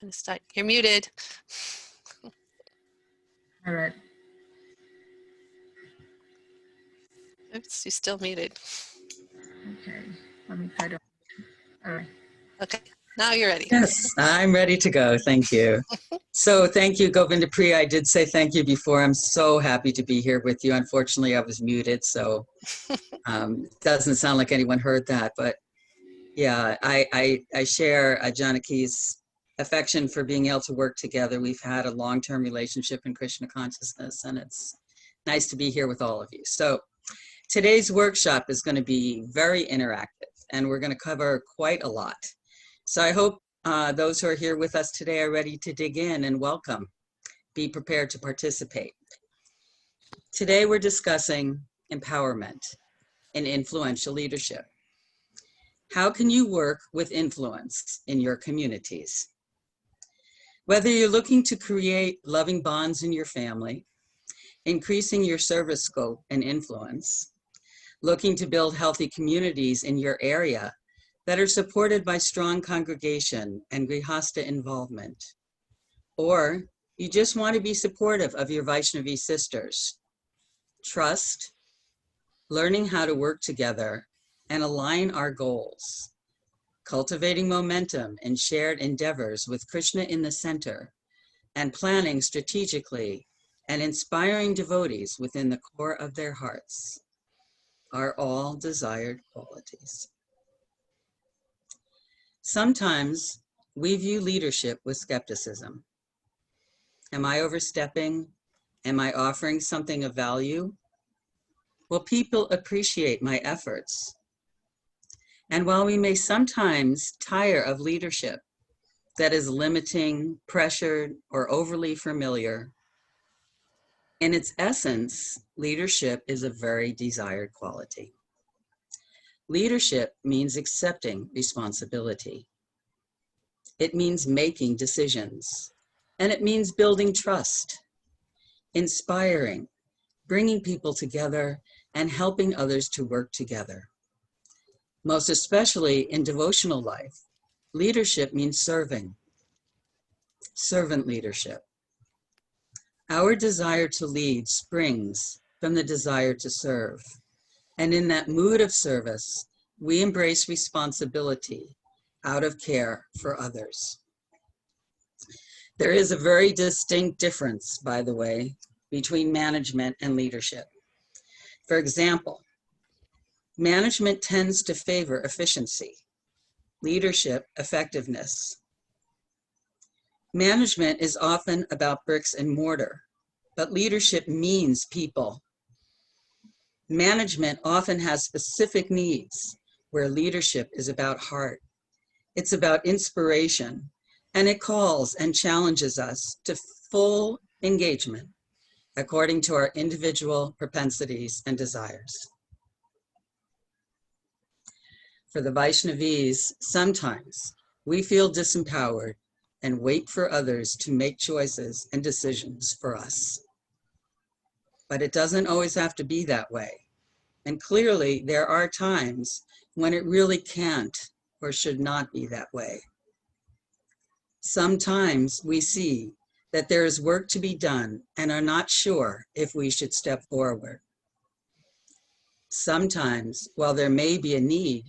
You're muted. All right. Oops, you're still muted. Okay. Let me try to. All right. Okay, now you're ready. Yes, I'm ready to go. Thank you. So thank you, Govinda Priya. I did say thank you before. I'm so happy to be here with you. Unfortunately, I was muted, so doesn't sound like anyone heard that. But yeah, I share Janaki's affection for being able to work together. We've had a long-term relationship in Krishna consciousness, and it's nice to be here with all of you. So today's workshop is going to be very interactive, and we're going to cover quite a lot. So I hope those who are here with us today are ready to dig in, and welcome. Be prepared to participate. Today we're discussing empowerment and influential leadership. How can you work with influence in your communities? Whether you're looking to create loving bonds in your family, increasing your service scope and influence, looking to build healthy communities in your area that are supported by strong congregation and grihasta involvement, or you just want to be supportive of your Vaishnavi sisters, trust, learning how to work together and align our goals, cultivating momentum and shared endeavors with Krishna in the center, and planning strategically and inspiring devotees within the core of their hearts are all desired qualities. Sometimes we view leadership with skepticism. Am I overstepping? Am I offering something of value? Will people appreciate my efforts? And while we may sometimes tire of leadership that is limiting, pressured, or overly familiar, in its essence, leadership is a very desired quality. Leadership means accepting responsibility. It means making decisions, and it means building trust, inspiring, bringing people together, and helping others to work together. Most especially in devotional life, leadership means serving, servant leadership. Our desire to lead springs from the desire to serve. And in that mood of service, we embrace responsibility out of care for others. There is a very distinct difference, by the way, between management and leadership. For example, management tends to favor efficiency, leadership, effectiveness. Management is often about bricks and mortar, but leadership means people. Management often has specific needs, where leadership is about heart. It's about inspiration, and it calls and challenges us to full engagement according to our individual propensities and desires. For the Vaishnavis, sometimes we feel disempowered and wait for others to make choices and decisions for us. But it doesn't always have to be that way. And clearly, there are times when it really can't or should not be that way. Sometimes we see that there is work to be done and are not sure if we should step forward. Sometimes, while there may be a need,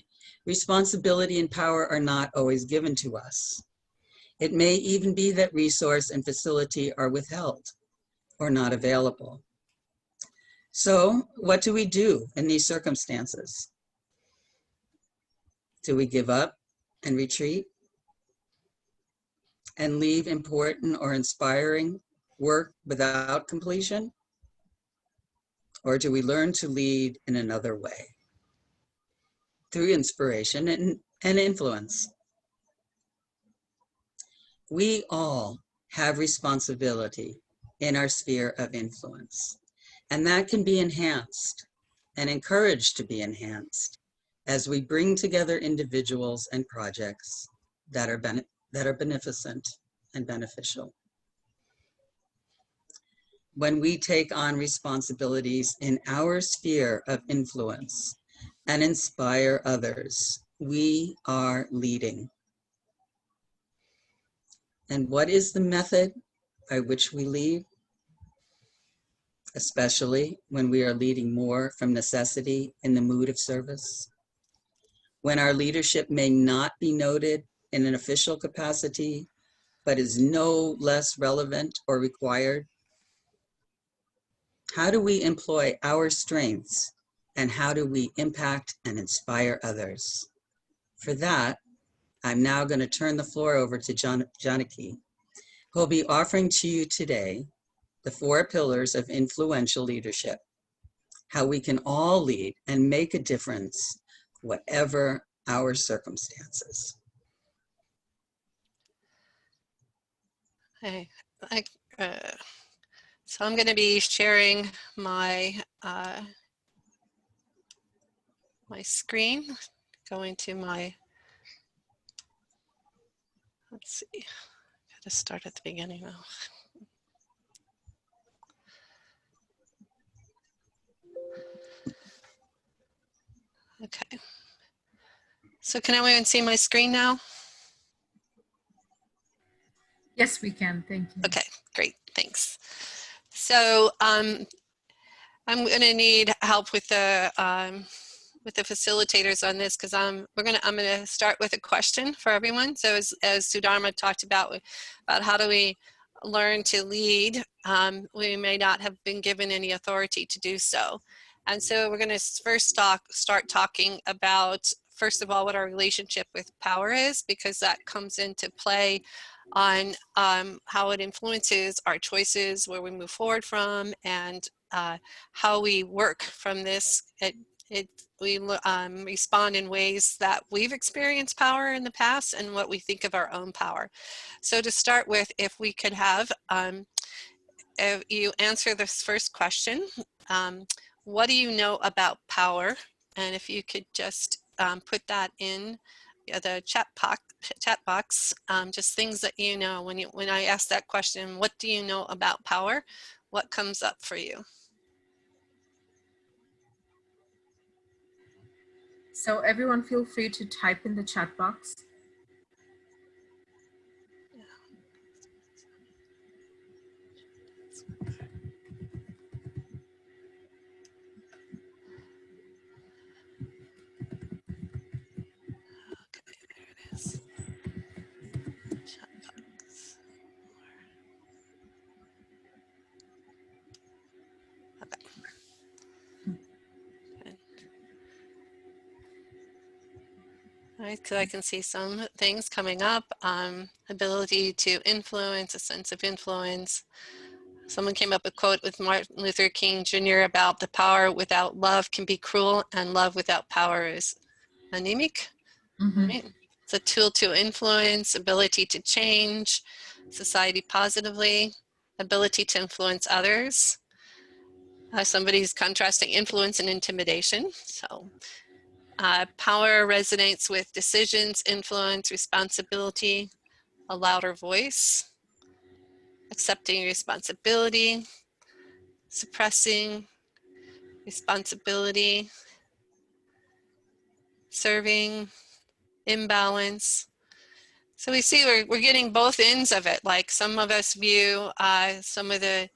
responsibility and power are not always given to us. It may even be that resource and facility are withheld or not available. So, what do we do in these circumstances? Do we give up and retreat and leave important or inspiring work without completion? Or do we learn to lead in another way through inspiration and influence? We all have responsibility in our sphere of influence, and that can be enhanced and encouraged to be enhanced as we bring together individuals and projects that are beneficent and beneficial. When we take on responsibilities in our sphere of influence and inspire others, we are leading. And what is the method by which we lead, especially when we are leading more from necessity in the mood of service? When our leadership may not be noted in an official capacity, but is no less relevant or required? How do we employ our strengths, and how do we impact and inspire others? For that, I'm now going to turn the floor over to Janaki, who will be offering to you today the 4 pillars of influential leadership, how we can all lead and make a difference, whatever our circumstances. Hey, so I'm going to be sharing my my screen, going to my, let's see, got to start at the beginning now. Okay. So can everyone see my screen now? Yes, we can. Thank you. Okay, great, thanks. So I'm going to need help with the facilitators on this, because I'm going to start with a question for everyone. So as Sudharma talked about how do we learn to lead, we may not have been given any authority to do so. And so we're going to first start talking about, first of all, what our relationship with power is, because that comes into play on how it influences our choices, where we move forward from, and how we work from this. We respond in ways that we've experienced power in the past and what we think of our own power. So to start with, if we could have if you answer this first question, what do you know about power? And if you could just put that in the chat box, just things that you know. When I ask that question, what do you know about power? What comes up for you? So everyone feel free to type in the chat box. All right, so I can see some things coming up. Ability to influence, a sense of influence. Someone came up with a quote with Martin Luther King Jr. about the power without love can be cruel, and love without power is anemic. Right? It's a tool to influence, ability to change society positively, ability to influence others. Somebody's contrasting influence and intimidation. So power resonates with decisions, influence, responsibility, a louder voice, accepting responsibility, suppressing responsibility, serving, imbalance. So we see we're getting both ends of it. Like some of us view some of the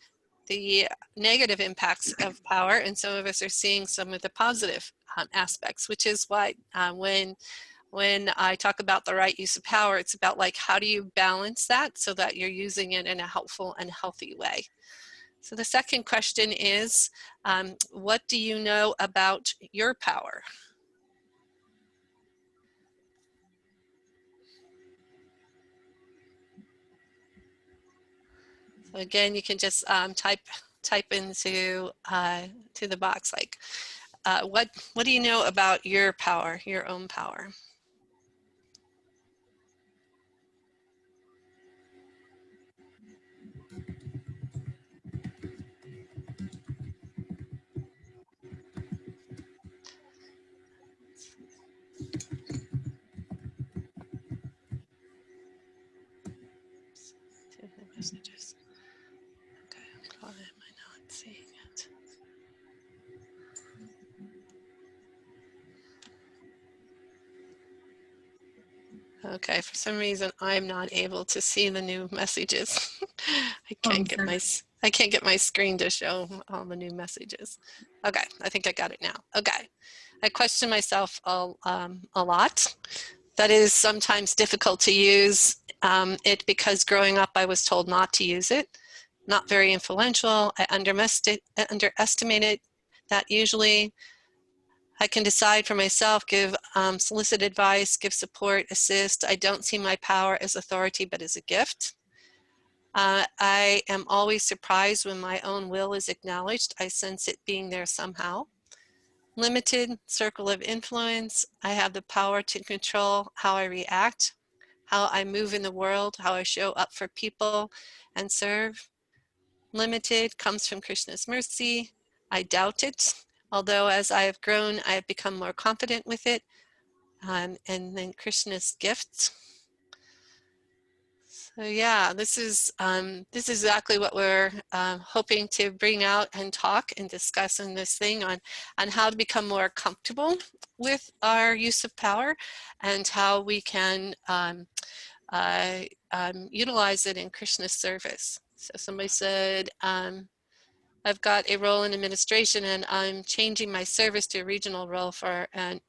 negative impacts of power, and some of us are seeing some of the positive aspects, which is why when I talk about the right use of power, it's about like, how do you balance that so that you're using it in a helpful and healthy way? So the second question is, what do you know about your power? So again, you can just type into to the box, like, what do you know about your power, your own power? Messages. Okay, why am I not seeing it? Okay, for some reason I'm not able to see the new messages. I Oh, can't get sorry. I can't get my screen to show all the new messages. Okay, I think I got it now. Okay, I question myself a lot. That is sometimes difficult to use it because growing up I was told not to use it. Not very influential. I underestimated that usually. I can decide for myself, give solicit advice, give support, assist. I don't see my power as authority, but as a gift. I am always surprised when my own will is acknowledged. I sense it being there somehow. Limited circle of influence. I have the power to control how I react, how I move in the world, how I show up for people and serve. Limited comes from Krishna's mercy. I doubt it, although as I have grown, I have become more confident with it. And then Krishna's gifts. So yeah, this is exactly what we're hoping to bring out and talk and discuss in this thing on how to become more comfortable with our use of power and how we can utilize it in Krishna's service. So somebody said, I've got a role in administration and I'm changing my service to a regional role for an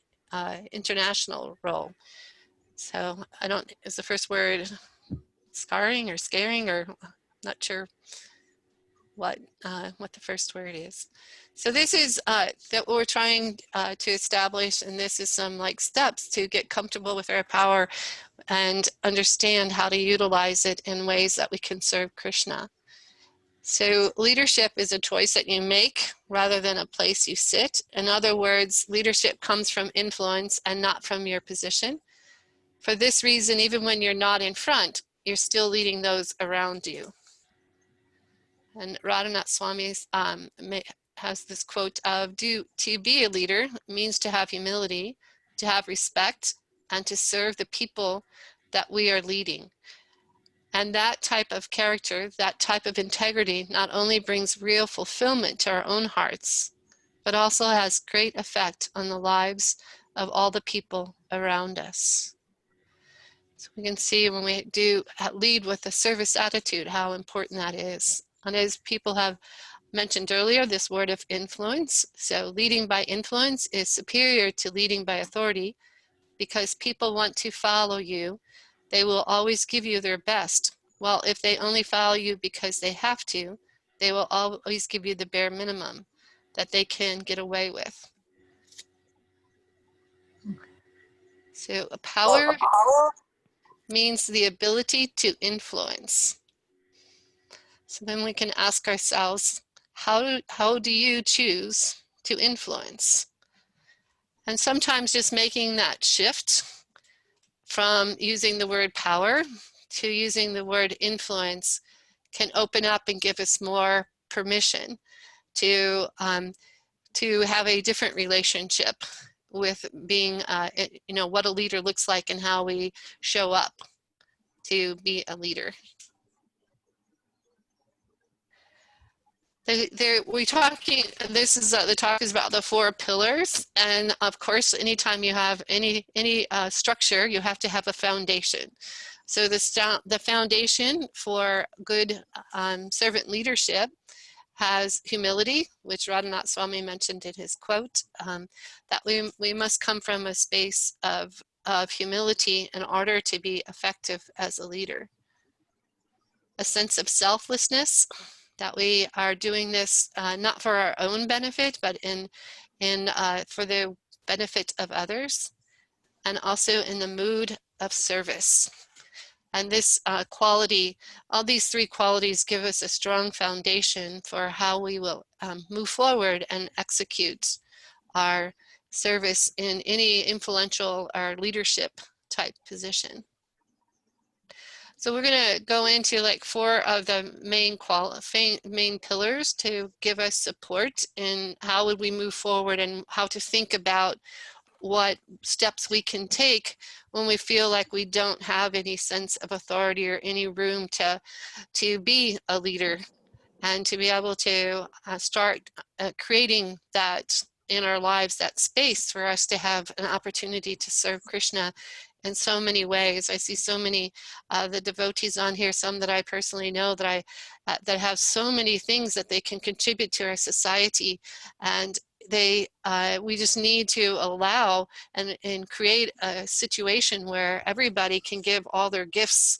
international role. So I don't, is the first word scarring or scaring, or not sure what the first word is. So this is that we're trying to establish, and this is some like steps to get comfortable with our power and understand how to utilize it in ways that we can serve Krishna. So leadership is a choice that you make rather than a place you sit. In other words, leadership comes from influence and not from your position. For this reason, even when you're not in front, you're still leading those around you. And Radhanath Swami has this quote of, to be a leader means to have humility, to have respect, and to serve the people that we are leading. And that type of character, that type of integrity, not only brings real fulfillment to our own hearts, but also has great effect on the lives of all the people around us. So we can see when we do lead with a service attitude, how important that is. And as people have mentioned earlier, this word of influence. So leading by influence is superior to leading by authority because people want to follow you. They will always give you their best. Well, if they only follow you because they have to, they will always give you the bare minimum that they can get away with. So power means the ability to influence. So then we can ask ourselves, how do you choose to influence? And sometimes just making that shift from using the word power to using the word influence can open up and give us more permission to have a different relationship with being, what a leader looks like and how we show up to be a leader. We're talking, this is, the talk is about the 4 pillars. And of course, anytime you have any structure, you have to have a foundation. So the foundation for good servant leadership has humility, which Radhanath Swami mentioned in his quote, that we must come from a space of humility in order to be effective as a leader. A sense of selflessness, that we are doing this not for our own benefit, but for the benefit of others, and also in the mood of service. And this quality, all these 3 qualities give us a strong foundation for how we will move forward and execute our service in any influential or leadership type position. So we're going to go into like 4 of the main pillars to give us support in how would we move forward and how to think about what steps we can take when we feel like we don't have any sense of authority or any room to be a leader, and to be able to start creating that in our lives, that space for us to have an opportunity to serve Krishna in so many ways. I see so many the devotees on here, some that I personally know that that have so many things that they can contribute to our society, and we just need to allow and create a situation where everybody can give all their gifts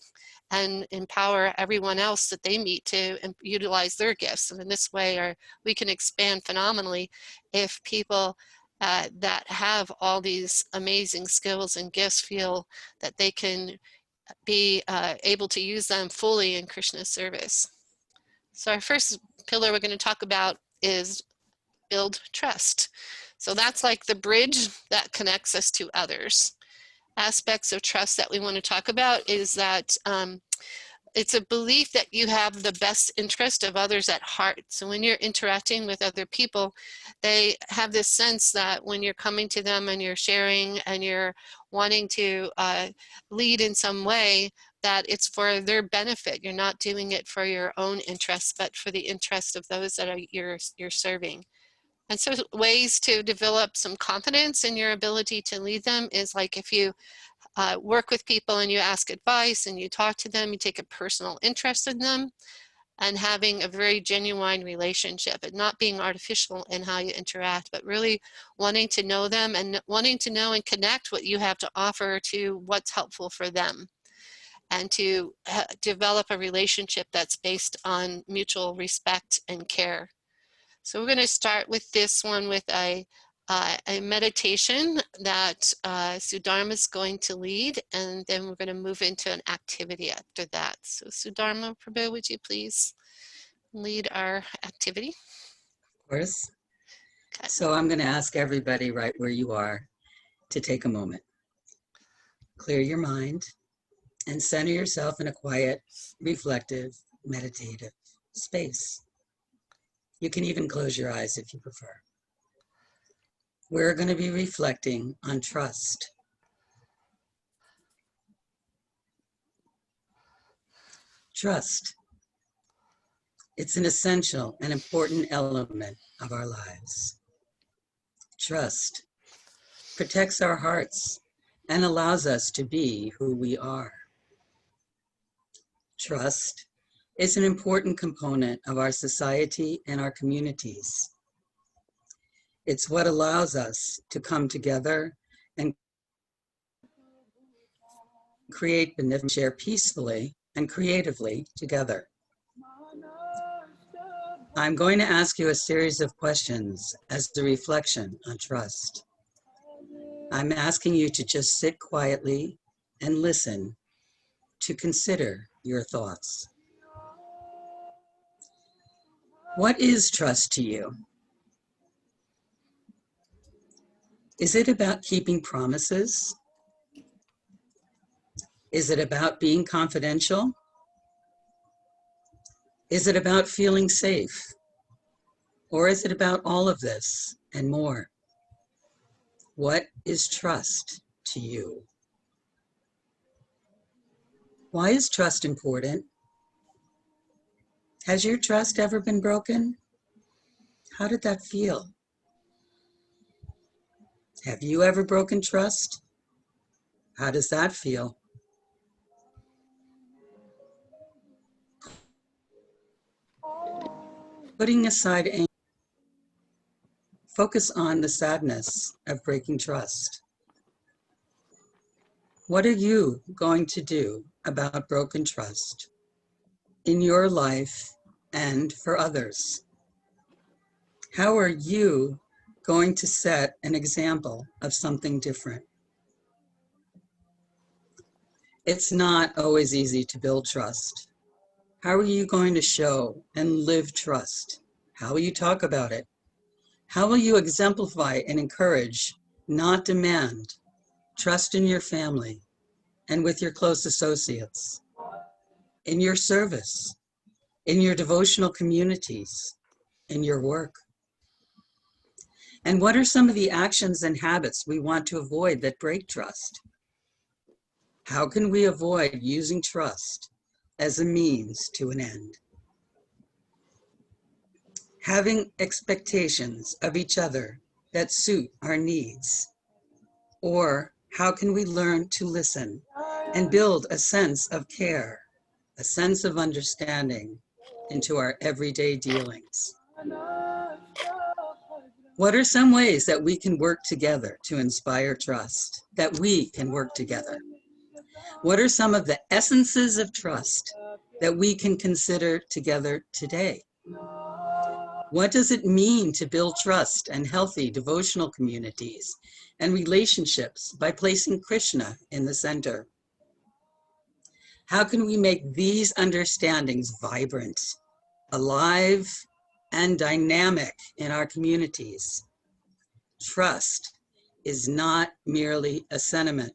and empower everyone else that they meet to utilize their gifts. And in this way, we can expand phenomenally if people that have all these amazing skills and gifts feel that they can be able to use them fully in Krishna's service. So our first pillar we're going to talk about is build trust. So that's like the bridge that connects us to others. Aspects of trust that we want to talk about is that it's a belief that you have the best interest of others at heart. So when you're interacting with other people, they have this sense that when you're coming to them and you're sharing and you're wanting to lead in some way, that it's for their benefit. You're not doing it for your own interests, but for the interest of those that you're serving. And so ways to develop some confidence in your ability to lead them is like if you work with people and you ask advice and you talk to them, you take a personal interest in them, and having a very genuine relationship and not being artificial in how you interact, but really wanting to know them and wanting to know and connect what you have to offer to what's helpful for them, and to develop a relationship that's based on mutual respect and care. So we're going to start with this one with a meditation that Sudharma is going to lead, and then we're going to move into an activity after that. So Sudharma Prabhu, would you please lead our activity? Of course. Okay. So I'm going to ask everybody right where you are to take a moment. Clear your mind and center yourself in a quiet, reflective, meditative space. You can even close your eyes if you prefer. We're going to be reflecting on trust. Trust. It's an essential and important element of our lives. Trust protects our hearts and allows us to be who we are. Trust is an important component of our society and our communities. It's what allows us to come together and create benefit, share peacefully and creatively together. I'm going to ask you a series of questions as a reflection on trust. I'm asking you to just sit quietly and listen to consider your thoughts. What is trust to you? Is it about keeping promises? Is it about being confidential? Is it about feeling safe? Or is it about all of this and more? What is trust to you? Why is trust important? Has your trust ever been broken? How did that feel? Have you ever broken trust? How does that feel? Putting aside anger, focus on the sadness of breaking trust. What are you going to do about broken trust in your life and for others? How are you going to set an example of something different? It's not always easy to build trust. How are you going to show and live trust? How will you talk about it? How will you exemplify and encourage, not demand, trust in your family and with your close associates, in your service, in your devotional communities, in your work? And what are some of the actions and habits we want to avoid that break trust? How can we avoid using trust as a means to an end? Having expectations of each other that suit our needs, or How can we learn to listen and build a sense of care, a sense of understanding into our everyday dealings? What are some ways that we can work together to inspire trust, that we can work together? What are some of the essences of trust that we can consider together today? What does it mean to build trust and healthy devotional communities and relationships by placing Krishna in the center? How can we make these understandings vibrant, alive, and dynamic in our communities? Trust is not merely a sentiment.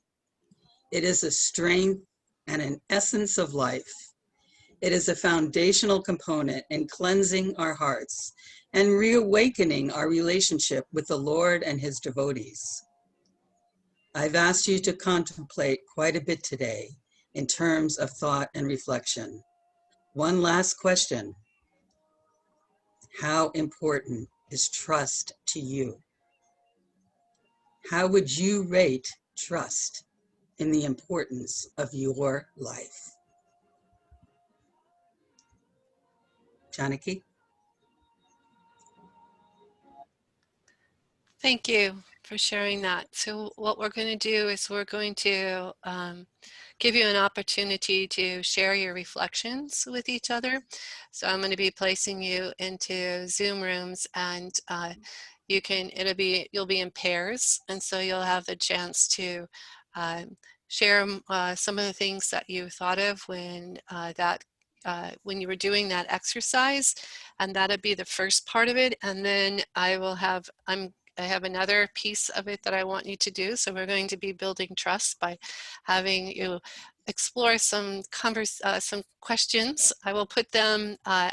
It is a strength and an essence of life. It is a foundational component in cleansing our hearts and reawakening our relationship with the Lord and his devotees. I've asked you to contemplate quite a bit today in terms of thought and reflection. One last question. How important is trust to you? How would you rate trust in the importance of your life? Janaki? Thank you for sharing that. So what we're going to do is we're going to give you an opportunity to share your reflections with each other. So I'm going to be placing you into Zoom rooms, and you'll be in pairs, and so you'll have the chance to share some of the things that you thought of when you were doing that exercise, and that'll be the first part of it. And then I have another piece of it that I want you to do. So we're going to be building trust by having you explore some questions. I will put them, I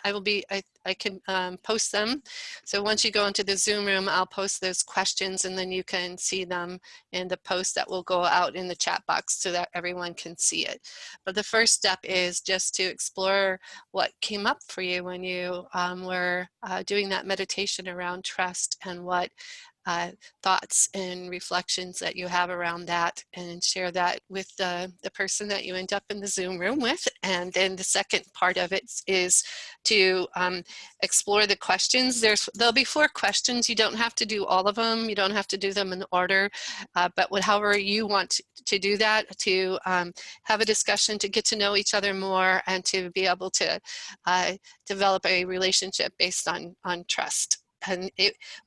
can post them. So once you go into the Zoom room, I'll post those questions, and then you can see them in the post that will go out in the chat box so that everyone can see it. But the first step is just to explore what came up for you when you were doing that meditation around trust, and what thoughts and reflections that you have around that, and share that with the person that you end up in the Zoom room with. And then the second part of it is to explore the questions. There'll be 4 questions. You don't have to do all of them. You don't have to do them in order, but however you want to do that, to have a discussion, to get to know each other more, and to be able to develop a relationship based on trust. And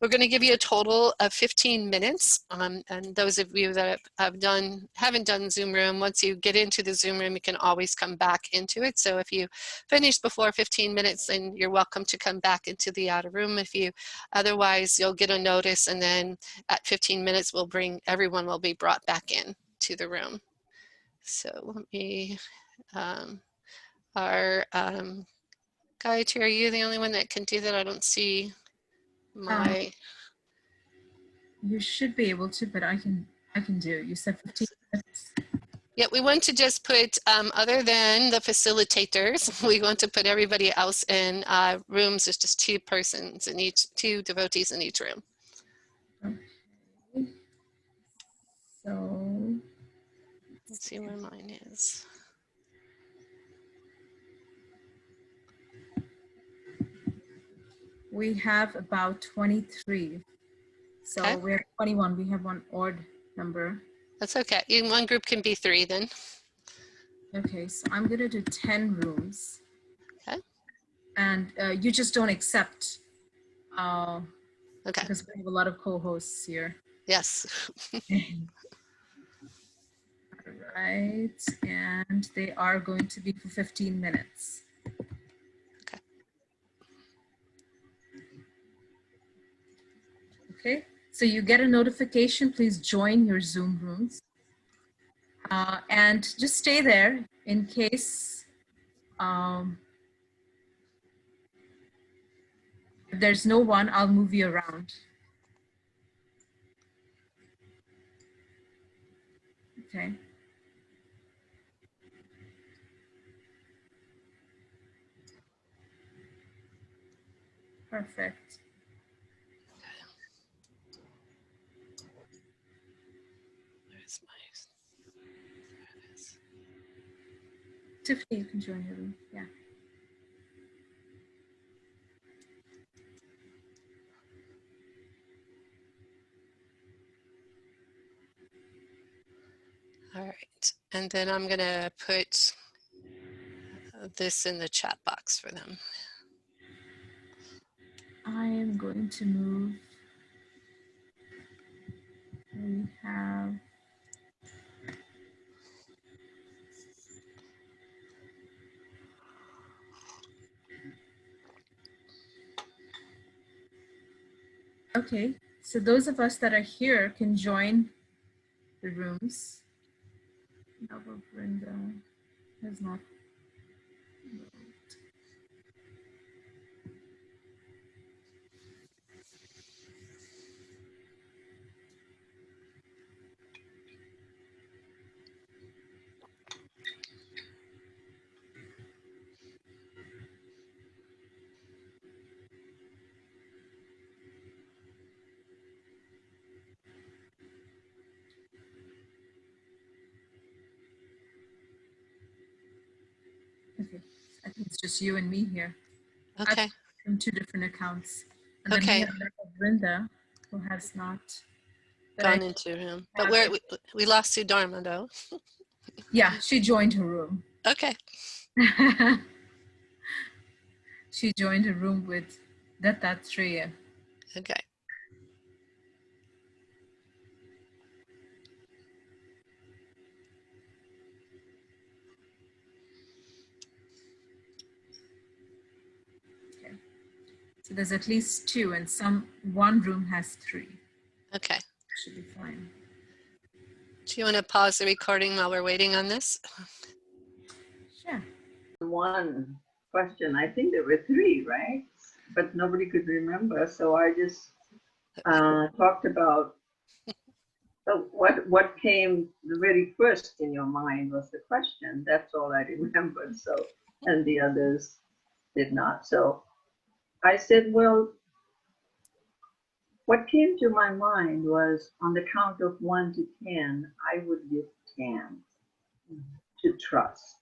we're going to give you a total of 15 minutes. And those of you that haven't done Zoom room, once you get into the Zoom room, you can always come back into it. So if you finish before 15 minutes, then you're welcome to come back into the outer room. Otherwise, you'll get a notice, and then at 15 minutes, everyone will be brought back in to the room. So let me, Gayatri, are you the only one that can do that? I don't see my... You should be able to, but I can do. You said 15 minutes. Yeah, we want to just put, other than the facilitators, we want to put everybody else in rooms. There's just 2 persons in each, 2 devotees in each room. Okay. So Let's see where mine is. we have about 23. So Okay. we're 21. We have one odd number. That's okay. In one group can be 3 then. Okay, so I'm going to do 10 rooms. Okay. And you just don't accept, Okay. because we have a lot of co-hosts here. Yes. All right, and they are going to be for 15 minutes. Okay. Okay, so you get a notification. Please join your Zoom rooms. And just stay there in case if there's no one, I'll move you around. Okay. Perfect. Where's my Tiffany, you can join your room. Yeah. All right. And then I'm going to put this in the chat box for them. I am going to move. We have okay, so those of us that are here can join the rooms. Nava Brenda has not moved. Okay, I think it's just you and me here. Okay. From two different accounts. And then we Okay. have Brenda, who has not Gone into him. But we lost Sudharma though. Yeah, she joined her room. Okay. She joined her room with Dattatreya. Okay. Okay. So there's at least two, and one room has three. Okay. Should be fine. Do you want to pause the recording while we're waiting on this? Sure. One question. I think there were three, right? But nobody could remember. So I just talked about what came the very first in your mind was the question. That's all I remembered. So, and the others did not. So I said, well, what came to my mind was on the count of 1 to 10, I would give 10 to trust.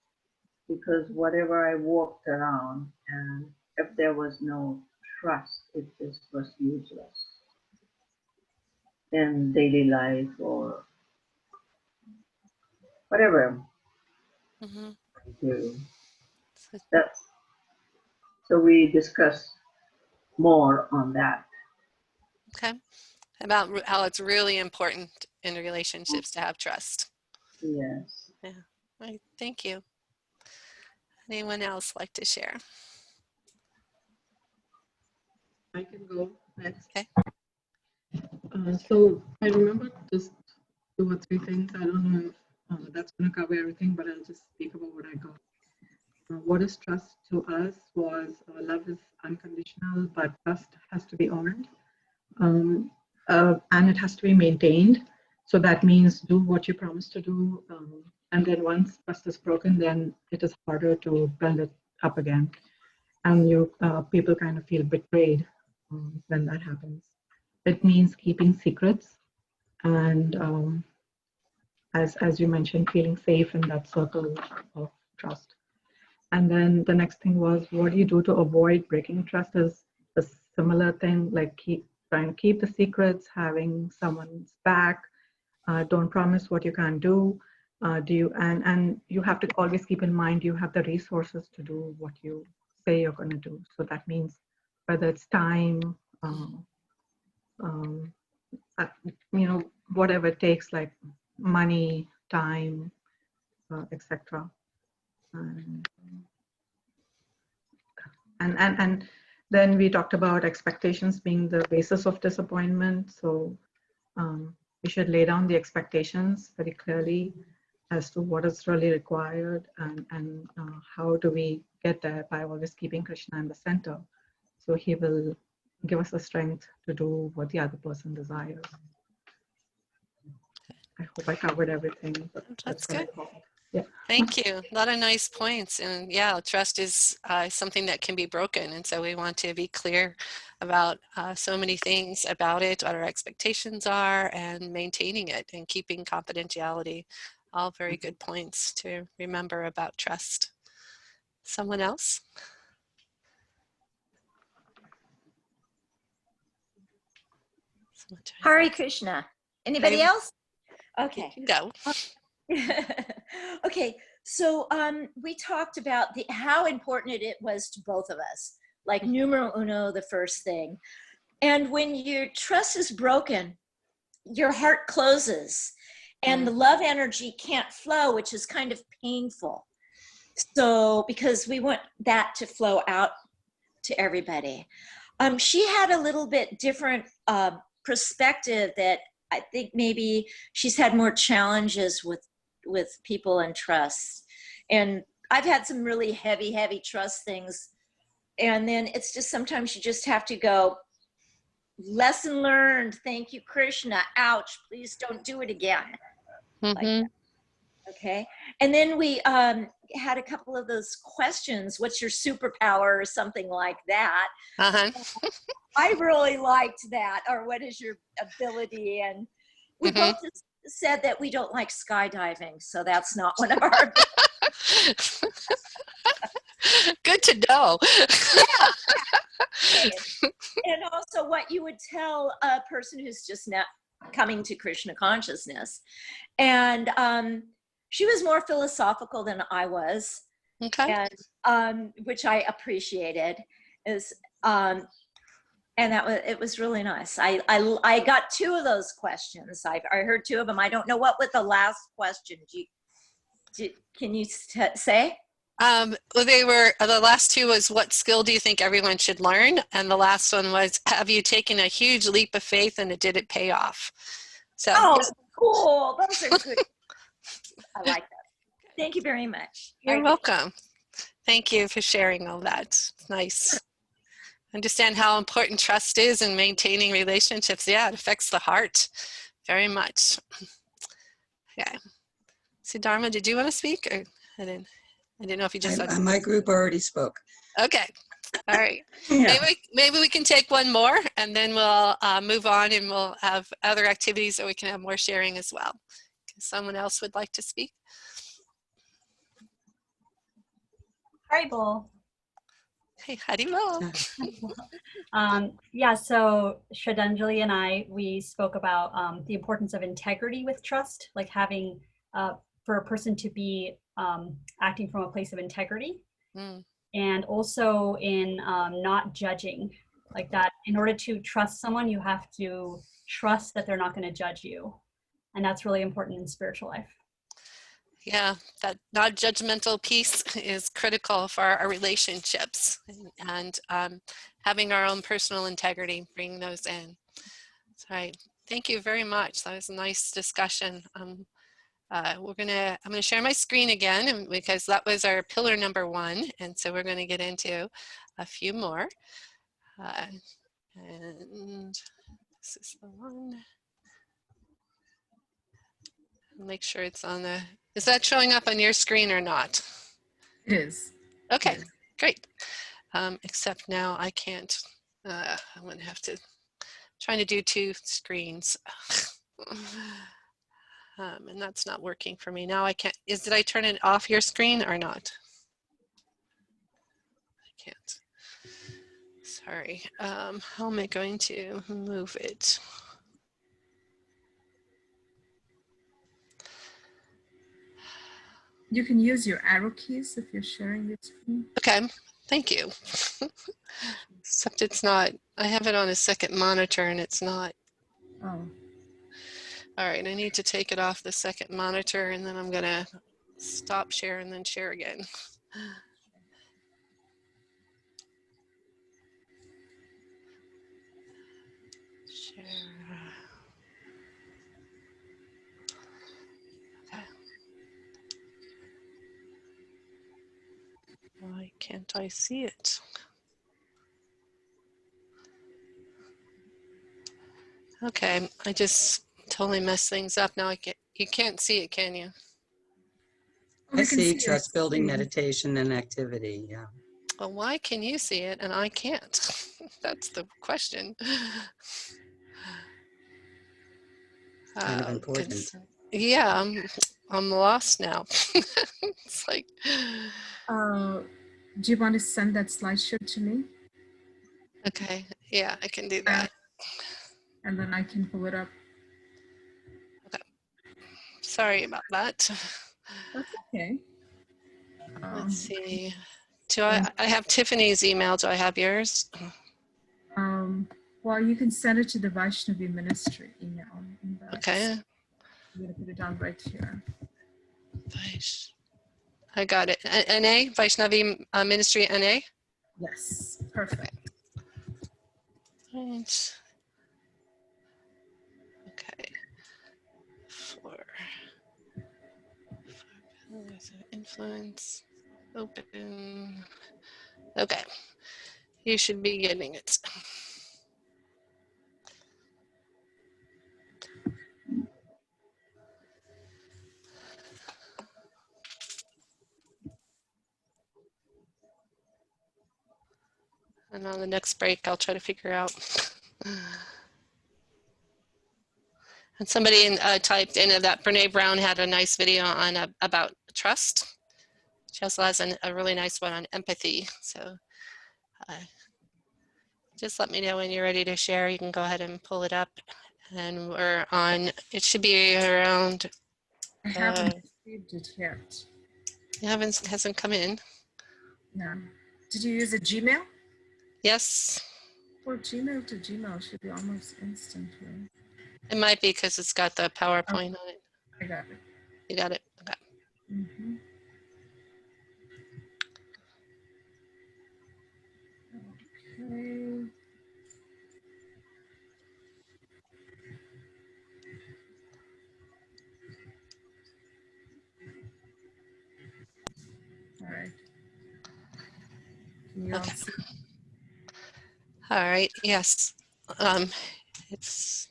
Because whatever I walked around, and if there was no trust, it just was useless in daily life or whatever Mm-hmm. I do. That's, so we discussed more on that. Okay. About how it's really important in relationships to have trust. Yes. Yeah. All right. Thank you. Anyone else like to share? I can go next. Okay. So I remember just 2 or 3 things. I don't know if that's going to cover everything, but I'll just speak about what I got. What is trust to us was love is unconditional, but trust has to be earned. And it has to be maintained. So that means do what you promise to do. And then once trust is broken, then it is harder to build it up again. And you people kind of feel betrayed when that happens. It means keeping secrets and as you mentioned, feeling safe in that circle of trust. And then the next thing was, what do you do to avoid breaking trust? Is a similar thing, like trying to keep the secrets, having someone's back, don't promise what you can't do. And you have to always keep in mind you have the resources to do what you say you're going to do. So that means whether it's time, whatever it takes, like money, time, etc. And then we talked about expectations being the basis of disappointment. So we should lay down the expectations very clearly as to what is really required and how do we get there by always keeping Krishna in the center. So he will give us the strength to do what the other person desires. I hope I covered everything. But That's what I good. thought. Yeah. Thank you. A lot of nice points. And yeah, trust is something that can be broken. And so we want to be clear about so many things about it, what our expectations are, and maintaining it and keeping confidentiality. All very good points to remember about trust. Someone else? Hare Krishna. Anybody Hare- else? Okay. You can go. Okay, so we talked about how important it was to both of us, like numero uno, the first thing. And when your trust is broken, your heart closes and the love energy can't flow, which is kind of painful. So, because we want that to flow out to everybody. She had a little bit different perspective that I think maybe she's had more challenges with people and trust. And I've had some really heavy trust things. And then it's just sometimes you just have to go, lesson learned. Thank you, Krishna. Ouch. Please don't do it again. Like that. Okay. And then we had a couple of those questions. What's your superpower or something like that? I really liked that. Or what is your ability? And we both just said that we don't like skydiving. So that's not one of our Good to know. Okay. And also what you would tell a person who's just not coming to Krishna consciousness. And she was more philosophical than I was, and which I appreciated. And it was really nice. I got two of those questions. I heard two of them. I don't know what was the last question. Can you say? Well, the last two was, what skill do you think everyone should learn? And the last one was, have you taken a huge leap of faith and did it pay off? So, oh, cool. Those are good. I like that. Thank you very much. You're welcome. Thank you for sharing all that. It's nice. Understand how important trust is in maintaining relationships. Yeah, it affects the heart very much. Okay. Sudharma, did you want to speak? Or I didn't know if you just said. My group already spoke. Okay. All right. Yeah. Maybe we can take one more and then we'll move on and we'll have other activities so we can have more sharing as well. Someone else would like to speak? Haribol. Hey, Haribol. Yeah, so Shraddhanjali and we spoke about the importance of integrity with trust, like having, for a person to be acting from a place of integrity. And also in not judging, like that in order to trust someone, you have to trust that they're not going to judge you. And that's really important in spiritual life. Yeah, that non-judgmental piece is critical for our relationships, and having our own personal integrity, bringing those in. That's right. Thank you very much. That was a nice discussion. I'm gonna share my screen again because that was our pillar number 1, and so we're going to get into a few more. And this is the one. Make sure it's on the. Is that showing up on your screen or not? It is. Okay, great. Except now I can't. I'm gonna have to. Trying to do 2 screens. And that's not working for me. Now I can't, did I turn it off your screen or not? I can't. Sorry. How am I going to move it? You can use your arrow keys if you're sharing your screen. Okay, thank you. Except it's not, I have it on a second monitor and it's not. Oh. All right, I need to take it off the second monitor and then I'm gonna stop share and then share again. Share. Okay. Why can't I see it? Okay, I just totally messed things up. Now you can't see it, can you? I see trust building meditation and activity, yeah. Well, why can you see it and I can't? That's the question. Kind of important. Yeah, I'm lost now. It's like. Do you want to send that slideshow to me? Okay, yeah, I can do that. And then I can pull it up. Sorry about that. That's okay. Let's see. Do I have Tiffany's email. Do I have yours? Well, you can send it to the Vaishnavi Ministry email. Okay. I'm going to put it down right here. I got it. NA, Vaishnavi Ministry NA? Yes, perfect. Right. Okay. For pillars of influence, open. Okay. You should be getting it. And on the next break, I'll try to figure out. And somebody typed in that Brene Brown had a nice video on about trust. She also has a really nice one on empathy. So just let me know when you're ready to share. You can go ahead and pull it up. And we're on, it should be around. I haven't received it yet. It hasn't come in. No. Did you use a Gmail? Yes. Well, Gmail to Gmail should be almost instantly. It might be because it's got the PowerPoint on it. I got it. You got it? Okay. Mm-hmm. Okay. All right. Can you all Okay. see? All right. Yes. It's.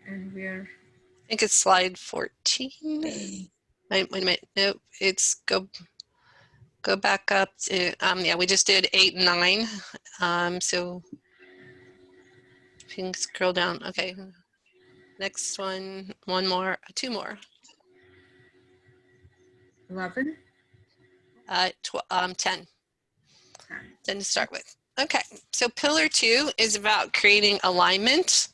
And we're. I think it's slide 14. Wait a minute. Nope. It's go back up to. Yeah, we just did 8 and 9. So if you can scroll down. Okay. Next one. One more. 2 more. 11. 10. Then to start with. Okay, so pillar 2 is about creating alignment.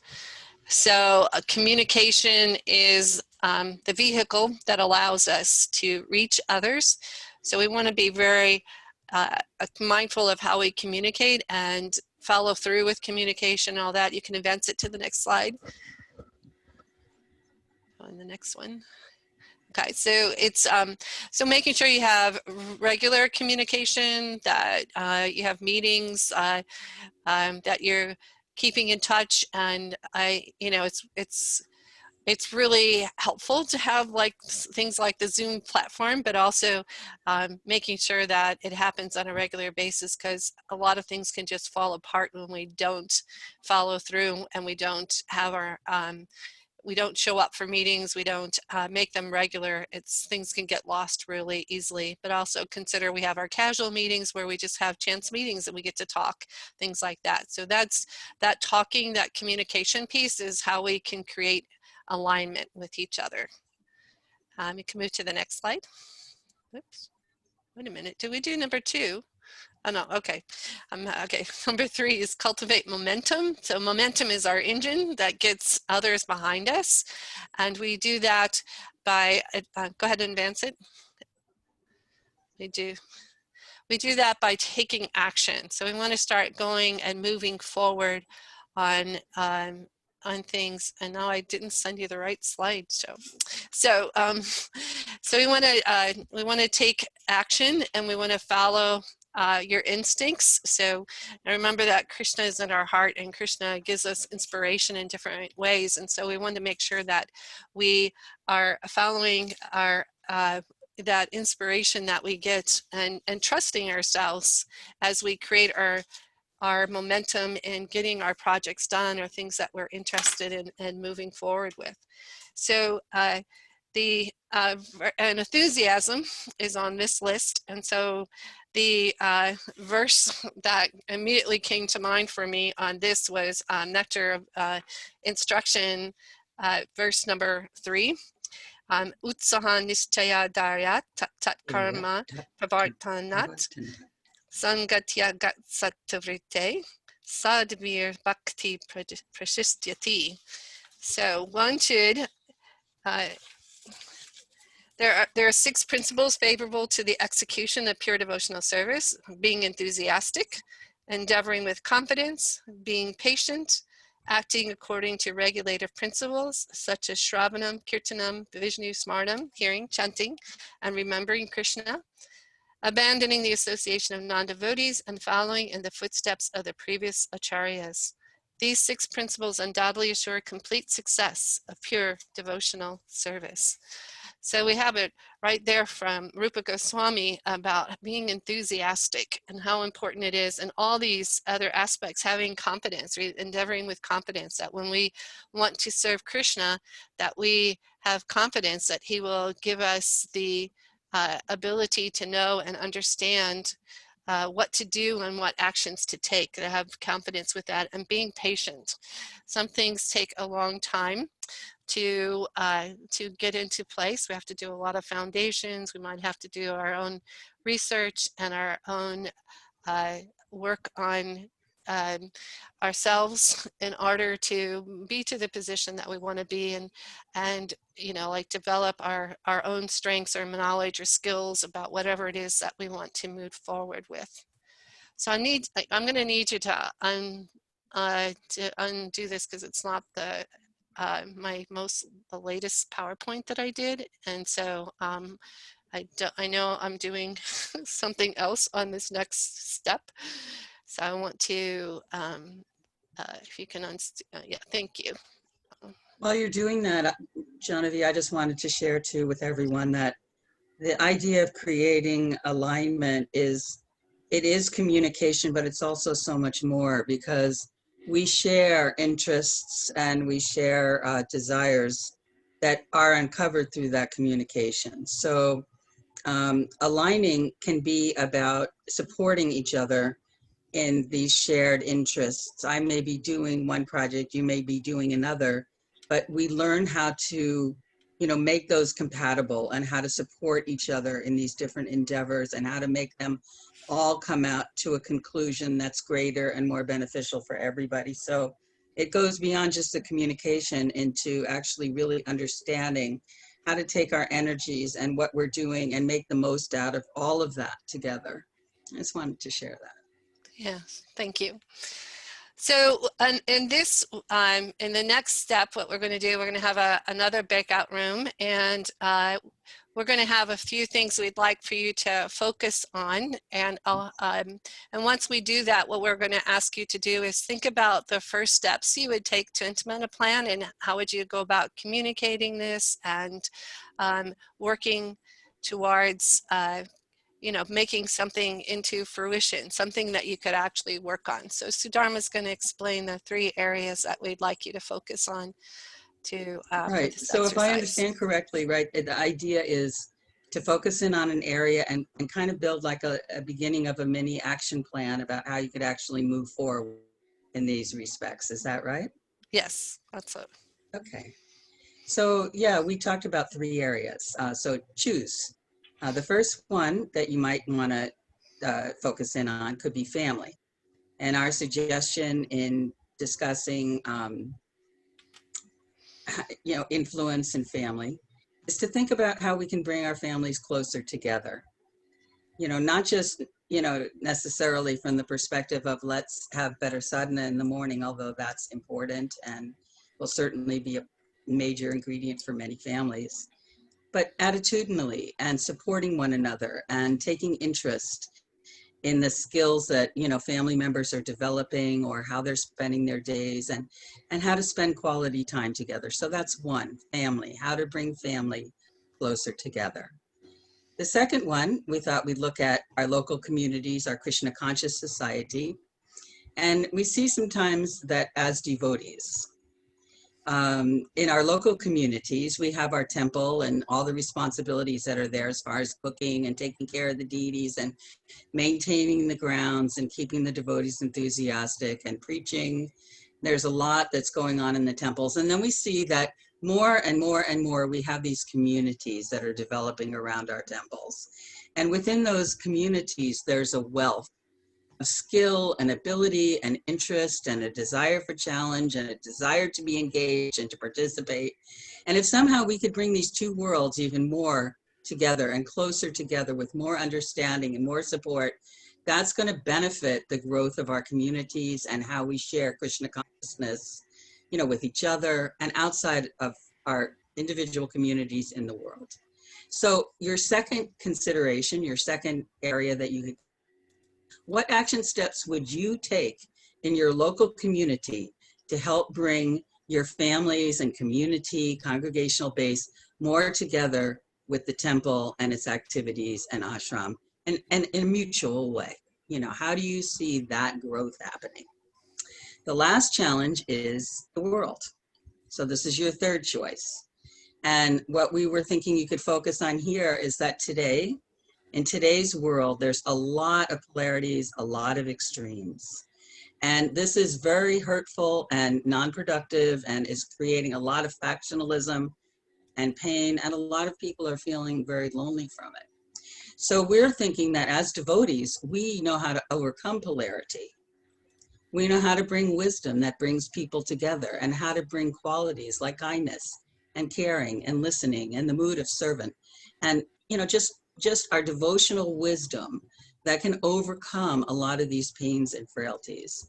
So communication is the vehicle that allows us to reach others. So we want to be very mindful of how we communicate and follow through with communication and all that. You can advance it to the next slide. On the next one. Okay, so it's so making sure you have regular communication, that you have meetings, that you're keeping in touch, and it's really helpful to have like things like the Zoom platform, but also making sure that it happens on a regular basis, because a lot of things can just fall apart when we don't follow through and we don't have our we don't show up for meetings, we don't make them regular. Things can get lost really easily. But also consider we have our casual meetings where we just have chance meetings and we get to talk, things like that. So that's that talking, that communication piece is how we can create alignment with each other. You can move to the next slide. Oops. Wait a minute. Did we do number 2? Oh no, okay. Okay, number 3 is cultivate momentum. So momentum is our engine that gets others behind us. And we do that by, go ahead and advance it. We do that by taking action. So we want to start going and moving forward on things. And now I didn't send you the right slide. So we want to take action, and we want to follow your instincts. So remember that Krishna is in our heart, and Krishna gives us inspiration in different ways. And so we want to make sure that we are following our that inspiration that we get, and trusting ourselves as we create our momentum in getting our projects done, or things that we're interested in and moving forward with. So and enthusiasm is on this list. And so the verse that immediately came to mind for me on this was Nectar of Instruction verse number 3. Utsaha nischaya darya tat karma pravartanat sangatya gatsatavrite sadvir bhakti prashishyati. So one should, there are 6 principles favorable to the execution of pure devotional service: being enthusiastic, endeavoring with confidence, being patient, acting according to regulative principles such as Shravanam, Kirtanam, Vishnu Smartam, hearing, chanting, and remembering Krishna, abandoning the association of non-devotees, and following in the footsteps of the previous acharyas. These 6 principles undoubtedly assure complete success of pure devotional service. So we have it right there from Rupa Goswami about being enthusiastic and how important it is, and all these other aspects, having confidence, endeavoring with confidence, that when we want to serve Krishna, that we have confidence that he will give us the ability to know and understand what to do and what actions to take, to have confidence with that, and being patient. Some things take a long time to get into place. We have to do a lot of foundations. We might have to do our own research and our own work on ourselves in order to be to the position that we want to be, and you know, like develop our own strengths or knowledge or skills about whatever it is that we want to move forward with. So I'm going to need you to undo this, because it's not the the latest PowerPoint that I did, and so I know I'm doing something else on this next step. So I want to, if you can, yeah, thank you. While you're doing that, Janaki, I just wanted to share too with everyone that the idea of creating alignment is communication, but it's also so much more, because we share interests and we share desires that are uncovered through that communication. So aligning can be about supporting each other in these shared interests. I may be doing one project, you may be doing another, but we learn how to, you know, make those compatible, and how to support each other in these different endeavors, and how to make them all come out to a conclusion that's greater and more beneficial for everybody. So it goes beyond just the communication into actually really understanding how to take our energies and what we're doing and make the most out of all of that together. I just wanted to share that. Yes, thank you. So in this, in the next step, what we're going to do, we're going to have another breakout room, and we're going to have a few things we'd like for you to focus on. And once we do that, what we're going to ask you to do is think about the first steps you would take to implement a plan, and how would you go about communicating this, and working towards you know, making something into fruition, something that you could actually work on. So Sudharma is going to explain the 3 areas that we'd like you to focus on to right. So exercise. if I understand correctly, right, the idea is to focus in on an area and kind of build like a beginning of a mini action plan about how you could actually move forward in these respects. Is that right? Yes, that's it. Okay. So yeah, we talked about 3 areas. So choose. The first one that you might want to focus in on could be family. And our suggestion in discussing, you know, influence in family is to think about how we can bring our families closer together. You know, not just, you know, necessarily from the perspective of let's have better sadhana in the morning, although that's important and will certainly be a major ingredient for many families, but attitudinally and supporting one another and taking interest in the skills that, you know, family members are developing, or how they're spending their days, and how to spend quality time together. So that's one, family, how to bring family closer together. The second one, we thought we'd look at our local communities, our Krishna conscious society. And we see sometimes that as devotees, in our local communities, we have our temple and all the responsibilities that are there as far as cooking and taking care of the deities and maintaining the grounds and keeping the devotees enthusiastic and preaching. There's a lot that's going on in the temples. And then we see that more and more and more, we have these communities that are developing around our temples. And within those communities, there's a wealth of skill and ability and interest and a desire for challenge and a desire to be engaged and to participate. And if somehow we could bring these two worlds even more together and closer together with more understanding and more support, that's going to benefit the growth of our communities and how we share Krishna consciousness, you know, with each other and outside of our individual communities in the world. So your second consideration, your second area that you could, what action steps would you take in your local community to help bring your families and community, congregational base more together with the temple and its activities and ashram, and in a mutual way? You know, how do you see that growth happening? The last challenge is the world. So this is your third choice. And what we were thinking you could focus on here is that today, in today's world, there's a lot of polarities, a lot of extremes. And this is very hurtful and non-productive and is creating a lot of factionalism and pain. And a lot of people are feeling very lonely from it. So we're thinking that as devotees, we know how to overcome polarity. We know how to bring wisdom that brings people together and how to bring qualities like kindness and caring and listening and the mood of servant. And, you know, just our devotional wisdom that can overcome a lot of these pains and frailties.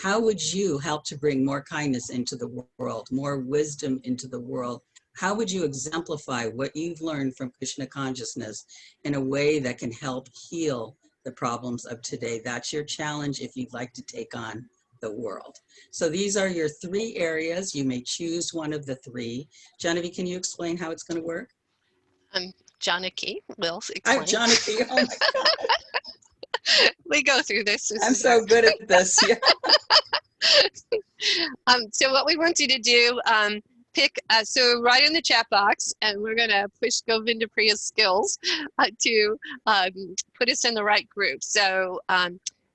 How would you help to bring more kindness into the world, more wisdom into the world? How would you exemplify what you've learned from Krishna consciousness in a way that can help heal the problems of today? That's your challenge if you'd like to take on the world. So these are your three areas. You may choose one of the three. Janaki, can you explain how it's going to work? Janaki will I'm explain. Janaki. Oh my God. We go through this. I'm so good at this. Yeah. So what we want you to do, pick, so write in the chat box, and we're going to push Govinda Priya's skills to put us in the right group. So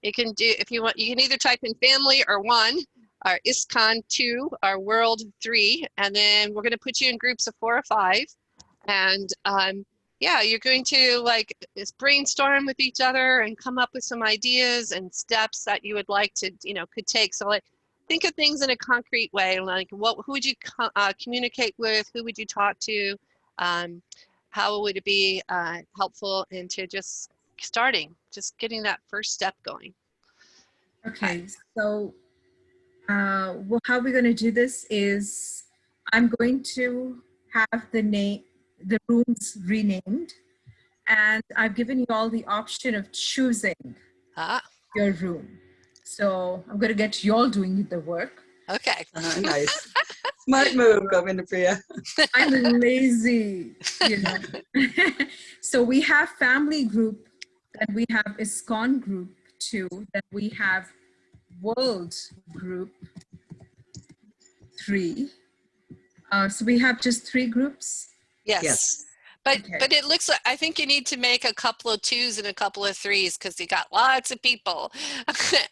you can do, if you want, you can either type in family or 1, or ISKCON 2, or world 3, and then we're going to put you in groups of 4 or 5. And yeah, you're going to like just brainstorm with each other and come up with some ideas and steps that you would like to, you know, could take. So like, think of things in a concrete way, like who would you communicate with? Who would you talk to? How would it be helpful into just starting, just getting that first step going? Okay, so well, how we're going to do this is I'm going to have the rooms renamed, and I've given you all the option of choosing your room. So I'm going to get you all doing the work. Okay. Nice. Smart move, Govinda Priya. I'm lazy, you know. So we have family group, then we have ISKCON group 2, then we have world group 3. So we have just 3 groups. Yes. But Okay. but it looks like, I think you need to make a couple of 2s and a couple of 3s because you got lots of people.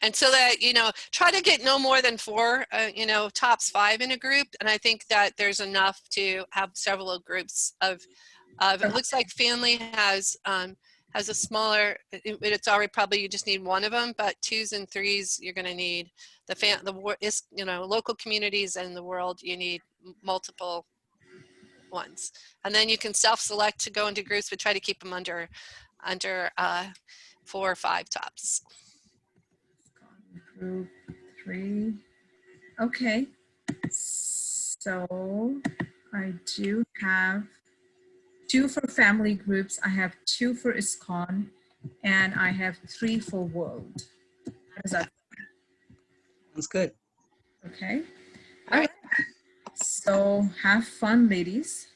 And so that, you know, try to get no more than 4, you know, tops 5 in a group. And I think that there's enough to have several groups of it looks like family has a smaller, it's already probably you just need 1 of them, but 2s and 3s you're going to need you know, local communities and the world, you need multiple ones. And then you can self-select to go into groups, but try to keep them under 4 or 5 tops. Group 3. Okay. So I do have 2 for family groups. I have 2 for ISKCON, and I have 3 for world. How does that? That's good. Okay. All right. So have fun, ladies.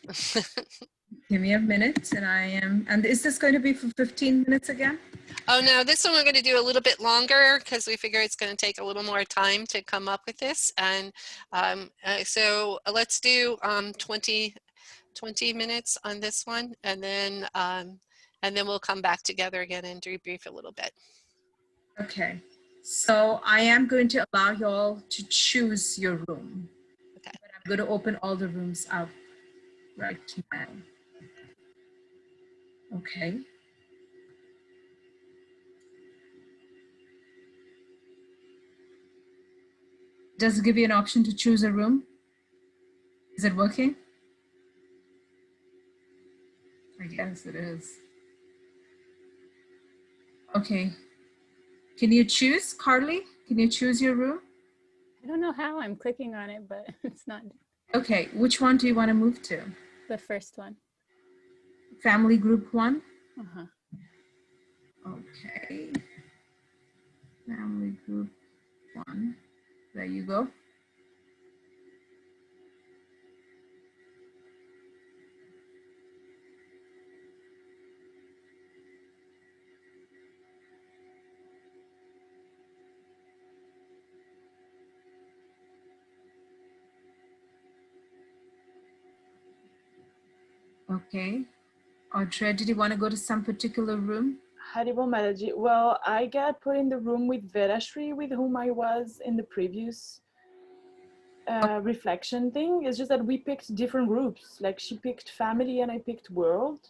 Give me a minute, and is this going to be for 15 minutes again? Oh no, this one we're going to do a little bit longer because we figure it's going to take a little more time to come up with this. And so let's do 20 minutes on this one, and then we'll come back together again and debrief a little bit. Okay. So I am going to allow you all to choose your room. Okay. But I'm I'm going to open all the rooms up right now. Okay. Does it give you an option to choose a room? Is it working? I guess it is. Okay. Can you choose, Carly? Can you choose your room? I don't know how I'm clicking on it, but it's not Okay. Which one do you want to move to? the first one. Family group 1? Uh-huh. Okay. Family group 1. There you go. Okay. Audrey, did you want to go to some particular room? Haribol Mataji. Well, I got put in the room with Vedashri, with whom I was in the previous reflection thing. It's just that we picked different groups. Like she picked family and I picked world.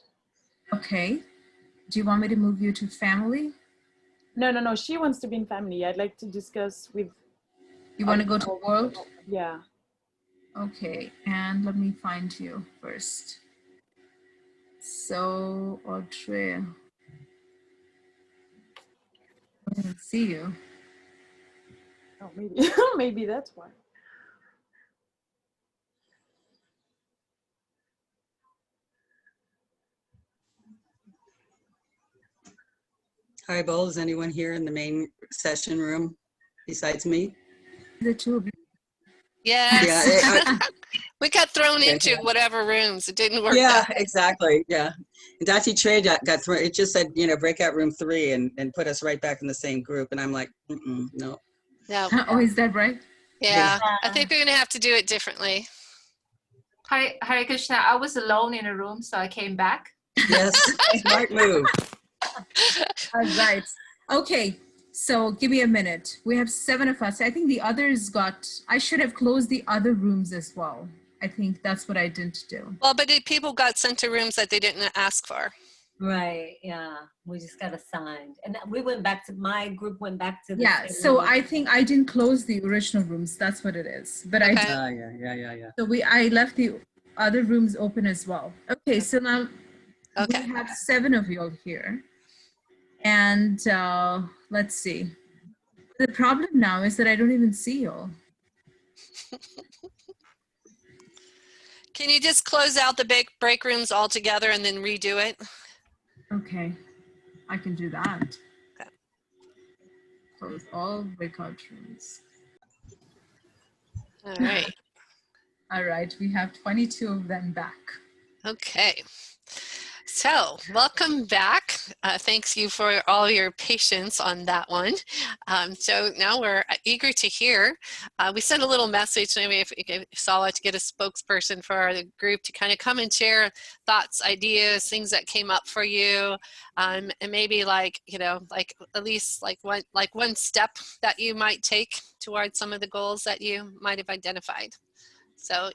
Okay. Do you want me to move you to family? No. She wants to be in family. I'd like to discuss with. You want to go to world? Yeah. Okay. And let me find you first. So, Audrey, I don't see you. Oh, maybe maybe that's why. Hi, Bo. Is anyone here in the main session room besides me? The two of you. Yes. Yeah, We got thrown Okay, into yeah. whatever rooms. It didn't work yeah, out. exactly. Yeah. And Dati Trade got through. It just said, breakout room 3 and put us right back in the same group. And I'm like, no. No. Oh, is that right? Yeah. I think we're going to have to do it differently. Hare Krishna, I was alone in a room, so I came back. Yes, smart move. All right. Okay. So give me a minute. We have 7 of us. I think the others I should have closed the other rooms as well. I think that's what I didn't do. Well, but people got sent to rooms that they didn't ask for. Right. Yeah. We just got assigned. And we went back to, my group went back to the Yeah. same So room. I think I didn't close the original rooms. That's what it is. But I did. Yeah. So I left the other rooms open as well. Okay. So now Okay. we have 7 of you all here. And let's see. The problem now is that I don't even see you all. Can you just close out the break rooms altogether and then redo it? Okay, I can do that. Okay. Close all breakout rooms. All right. All right, we have 22 of them back. Okay. So welcome back. Thanks you for all your patience on that one. So now we're eager to hear. We sent a little message, maybe if you saw it, to get a spokesperson for our group to kind of come and share thoughts, ideas, things that came up for you, and maybe like at least one step that you might take towards some of the goals that you might have identified. So,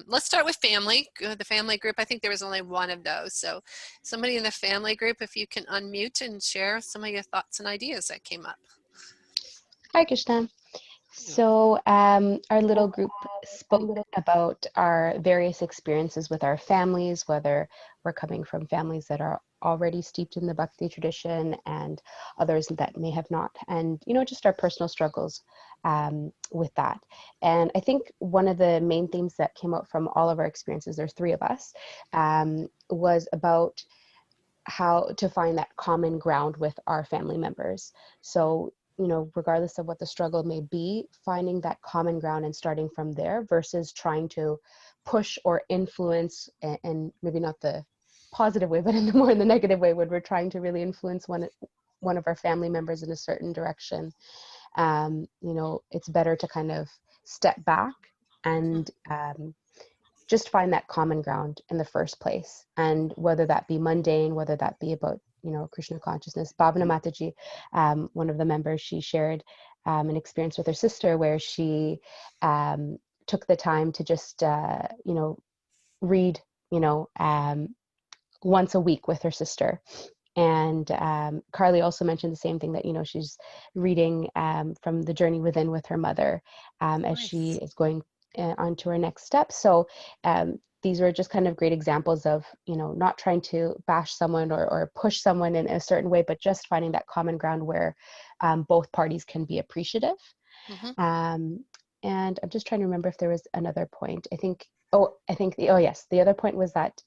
let's start with family, the family group. I think there was only one of those. So somebody in the family group, if you can unmute and share some of your thoughts and ideas that came up. Hi, Krishna. So our little group spoke about our various experiences with our families, whether we're coming from families that are already steeped in the Bhakti tradition and others that may have not, and just our personal struggles with that. And I think one of the main themes that came out from all of our experiences, there's 3 of us, was about how to find that common ground with our family members. So regardless of what the struggle may be, finding that common ground and starting from there versus trying to push or influence, and maybe not the positive way, but in the negative way, when we're trying to really influence one of our family members in a certain direction. It's better to kind of step back and just find that common ground in the first place. And whether that be mundane, whether that be about Krishna consciousness. Bhavana Mataji, one of the members, she shared an experience with her sister where she took the time to just, read, once a week with her sister. And Carly also mentioned the same thing, that, she's reading from the journey within with her mother as she is going on to her next step. So these were just kind of great examples of, not trying to bash someone or push someone in a certain way, but just finding that common ground where both parties can be appreciative. And I'm just trying to remember if there was another point. The other point was that,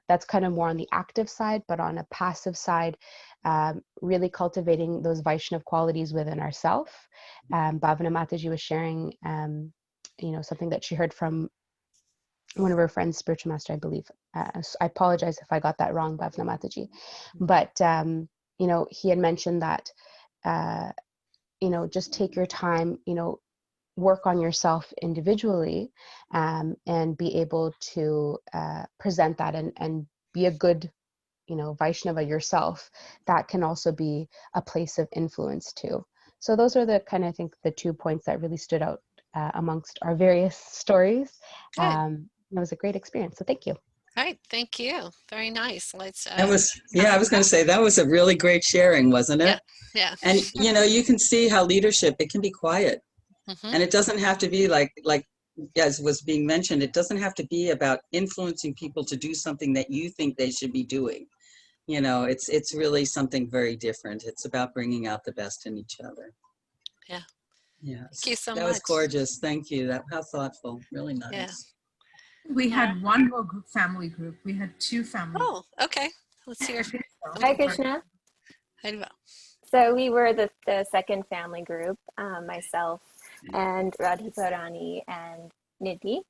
that's kind of more on the active side, but on a passive side, really cultivating those Vaishnav qualities within ourselves. Bhavana Mataji was sharing, something that she heard from one of her friends, spiritual master, I believe. So I apologize if I got that wrong, Bhavana Mataji. But, he had mentioned that, just take your time, work on yourself individually, and be able to present that and be a good, Vaishnava yourself. That can also be a place of influence too. So those are the kind of, I think, the 2 points that really stood out amongst our various stories. It was a great experience. So thank you. All right, thank you. Very nice. Let's. I was going to say that was a really great sharing, wasn't it? Yeah. And you can see how leadership, it can be quiet, and it doesn't have to be like as was being mentioned. It doesn't have to be about influencing people to do something that you think they should be doing. It's really something very different. It's about bringing out the best in each other. Yeah. Yes. Thank you so much. That was gorgeous. Thank you. How thoughtful. Really nice. Yeah. We had one more family group. We had 2 families. Oh, okay. Let's hear. Hi, Krishna. Hi, So we were the second family group, myself and Radhika Rani and Nidhi.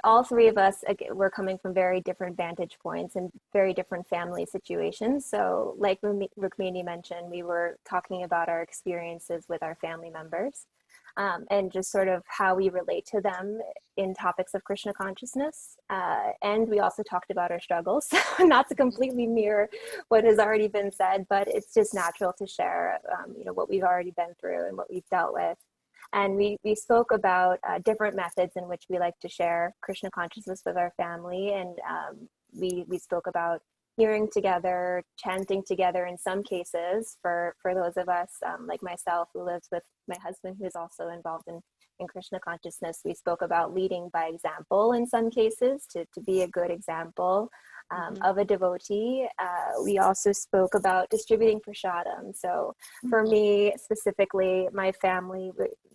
All 3 of us were coming from very different vantage points and very different family situations. So like Rukmini mentioned, we were talking about our experiences with our family members. And just sort of how we relate to them in topics of Krishna consciousness. And we also talked about our struggles, not to completely mirror what has already been said, but it's just natural to share, what we've already been through and what we've dealt with. And we spoke about different methods in which we like to share Krishna consciousness with our family. And we spoke about hearing together, chanting together in some cases for those of us like myself who lives with my husband who is also involved in Krishna consciousness. We spoke about leading by example in some cases to be a good example of a devotee. We also spoke about distributing prasadam. So for me specifically, my family,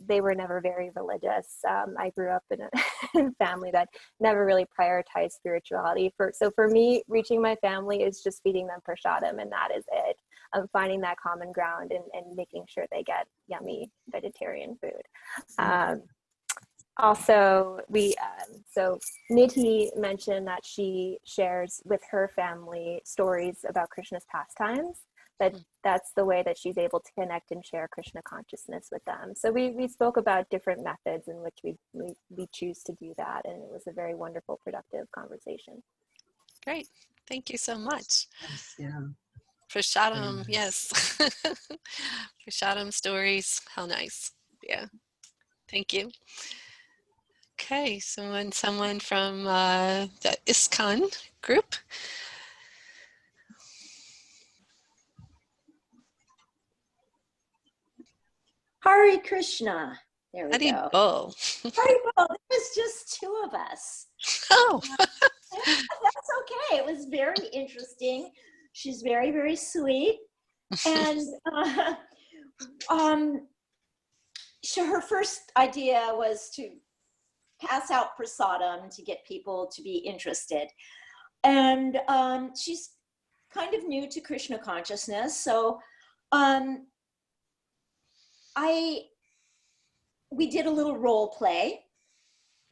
they were never very religious. I grew up in a family that never really prioritized spirituality. So for me, reaching my family is just feeding them prasadam, and that is it. Finding that common ground and making sure they get yummy vegetarian food. Also, so Nidhi mentioned that she shares with her family stories about Krishna's pastimes. That's the way that she's able to connect and share Krishna consciousness with them. So we spoke about different methods in which we choose to do that, and it was a very wonderful, productive conversation. Great, thank you so much. Yes, yeah. Prasadam, yes. Prasadam stories, how nice. Yeah, thank you. Okay, so when someone from the ISKCON group. Hare Krishna. There we go. Haribol. Haribol. There was just 2 of us. Oh. That's okay. It was very interesting. She's very, very sweet. And so her first idea was to pass out prasadam to get people to be interested. And she's kind of new to Krishna consciousness. So we did a little role play,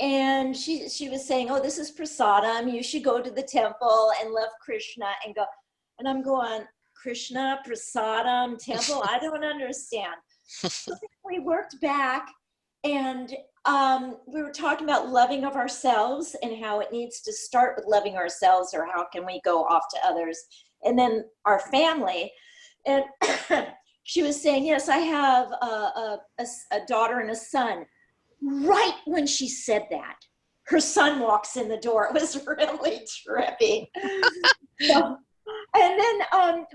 and she was saying, oh, this is prasadam, you should go to the temple and love Krishna and go. And I'm going, Krishna, prasadam, temple, I don't understand. So we worked back, and we were talking about loving of ourselves and how it needs to start with loving ourselves, or how can we go off to others, and then our family. And she was saying, yes, I have a daughter and a son. right when she said that, her son walks in the door. It was really trippy. So, and then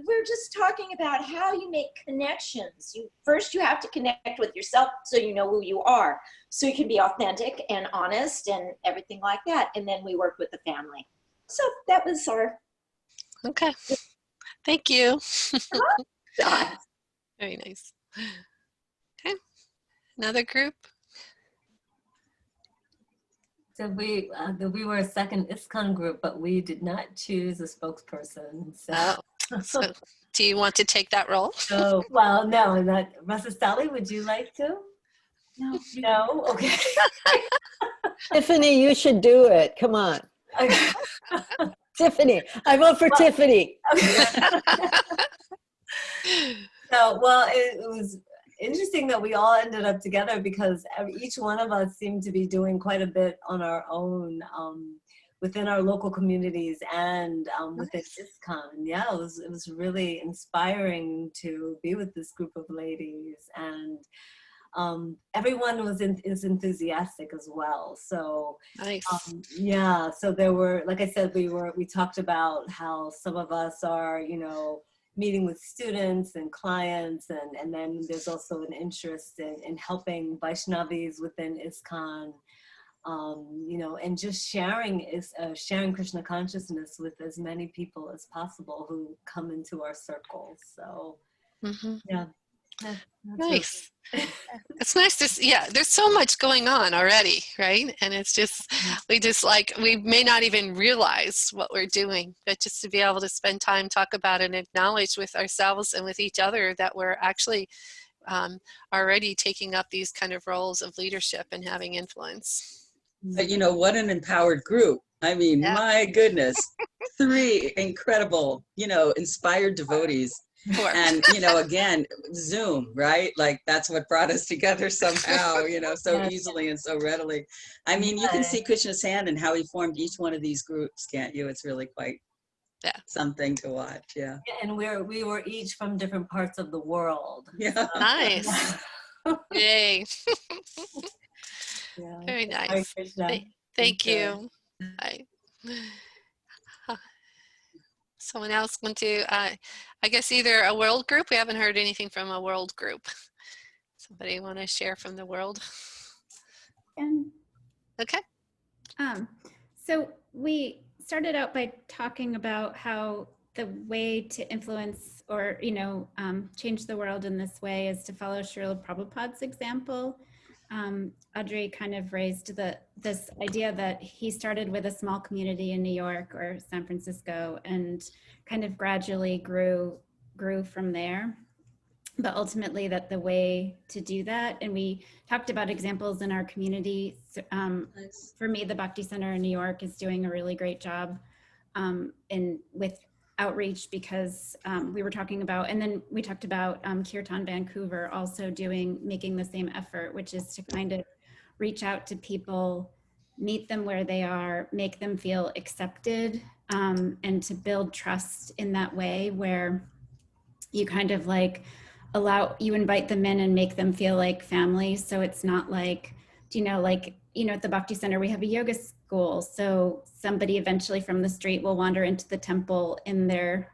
we're just talking about how you make connections. First you have to connect with yourself so you know who you are, so you can be authentic and honest and everything like that. And then we work with the family. So that was our. Okay. Thank you. Done. Very nice. Okay. Another group. So we were a second ISKCON group, but we did not choose a spokesperson. So, so do you want to take that role? Oh, well, no, Mrs. Sally, would you like to? No. No? Okay. Tiffany, you should do it. Come on. Okay. Tiffany. I vote for Tiffany. Okay. So, well, it was interesting that we all ended up together because each one of us seemed to be doing quite a bit on our own within our local communities and within ISKCON. Yeah, it was really inspiring to be with this group of ladies, and everyone is enthusiastic as well. So nice. Yeah, so there were, like I said, we talked about how some of us are, meeting with students and clients, and then there's also an interest in helping Vaishnavis within ISKCON, and just sharing Krishna consciousness with as many people as possible who come into our circles. So yeah. Nice. It's nice to see, yeah, there's so much going on already, right? And it's just, we may not even realize what we're doing, but just to be able to spend time, talk about and acknowledge with ourselves and with each other that we're actually already taking up these kind of roles of leadership and having influence. But what an empowered group. I mean, my goodness, 3 incredible, inspired devotees. And, again, Zoom, right? Like that's what brought us together somehow, so easily and so readily. I mean, you can see Krishna's hand and how he formed each one of these groups, can't you? It's really quite something to watch. Yeah. And we were each from different parts of the world. Yeah. So, nice. Yay. Yeah. Very nice. Thank you. Bye. Someone else want to, I guess either a world group? We haven't heard anything from a world group. Somebody want to share from the world? Okay. So we started out by talking about how the way to influence or, change the world in this way is to follow Srila Prabhupada's example. Audrey kind of raised this idea that he started with a small community in New York or San Francisco and kind of gradually grew from there. But ultimately that the way to do that, and we talked about examples in our community. For me, the Bhakti Center in New York is doing a really great job with outreach because we were talking about, and then we talked about Kirtan Vancouver also making the same effort, which is to kind of reach out to people, meet them where they are, make them feel accepted, and to build trust in that way where you kind of you invite them in and make them feel like family. So it's not like, at the Bhakti Center, we have a yoga school. So somebody eventually from the street will wander into the temple in their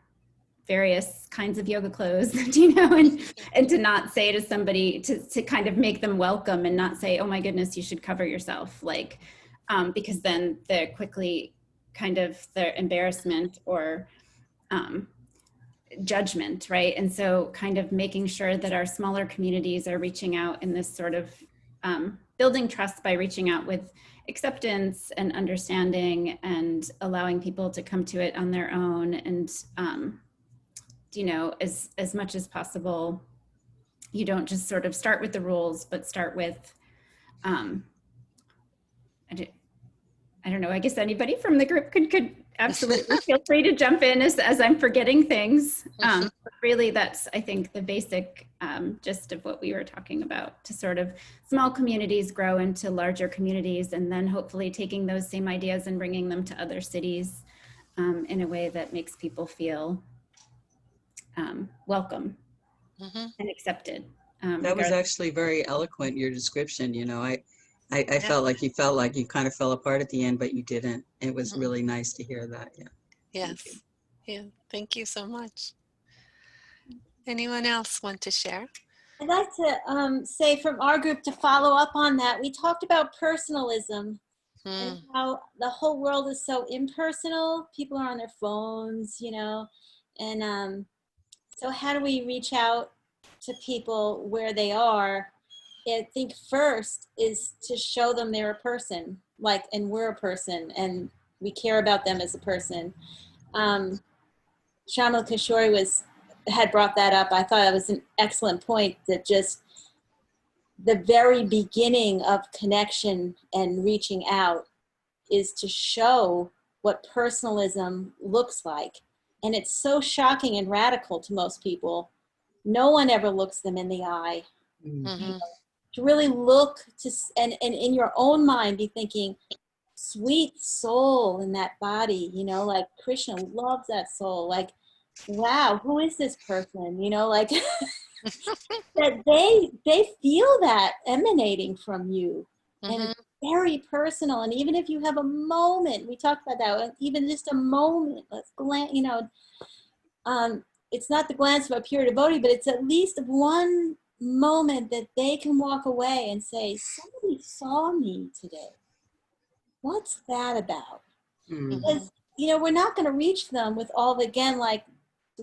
various kinds of yoga clothes, and to not say to somebody, to kind of make them welcome and not say, oh my goodness, you should cover yourself. Because then they're quickly kind of their embarrassment or judgment, right? And so kind of making sure that our smaller communities are reaching out in this sort of building trust by reaching out with acceptance and understanding and allowing people to come to it on their own. And, as much as possible, you don't just sort of start with the rules, but start with, I don't know, I guess anybody from the group could absolutely feel free to jump in as I'm forgetting things. But really, that's, I think, the basic gist of what we were talking about, to sort of small communities grow into larger communities, and then hopefully taking those same ideas and bringing them to other cities in a way that makes people feel welcome and accepted. That was actually very eloquent, your description. I felt like you kind of fell apart at the end, but you didn't. It was really nice to hear that. Yeah. Yes. Yeah. Thank you so much. Anyone else want to share? I'd like to say from our group to follow up on that. We talked about personalism and how the whole world is so impersonal. People are on their phones, you know, and so how do we reach out to people where they are? I think first is to show them they're a person, like, and we're a person, and we care about them as a person. Shamla Kishore had brought that up. I thought that was an excellent point, that just the very beginning of connection and reaching out is to show what personalism looks like. And it's so shocking and radical to most people. No one ever looks them in the eye. Mm-hmm. You know, to really look to, and in your own mind be thinking, sweet soul in that body, you know, like Krishna loves that soul. Like, wow, who is this person? You know, like that they feel that emanating from you. And it's very personal. And even if you have a moment, we talked about that, even just a moment, let's glance, you know, it's not the glance of a pure devotee, but it's at least one moment that they can walk away and say, somebody saw me today. What's that about? Because, you know, we're not going to reach them with all, again, like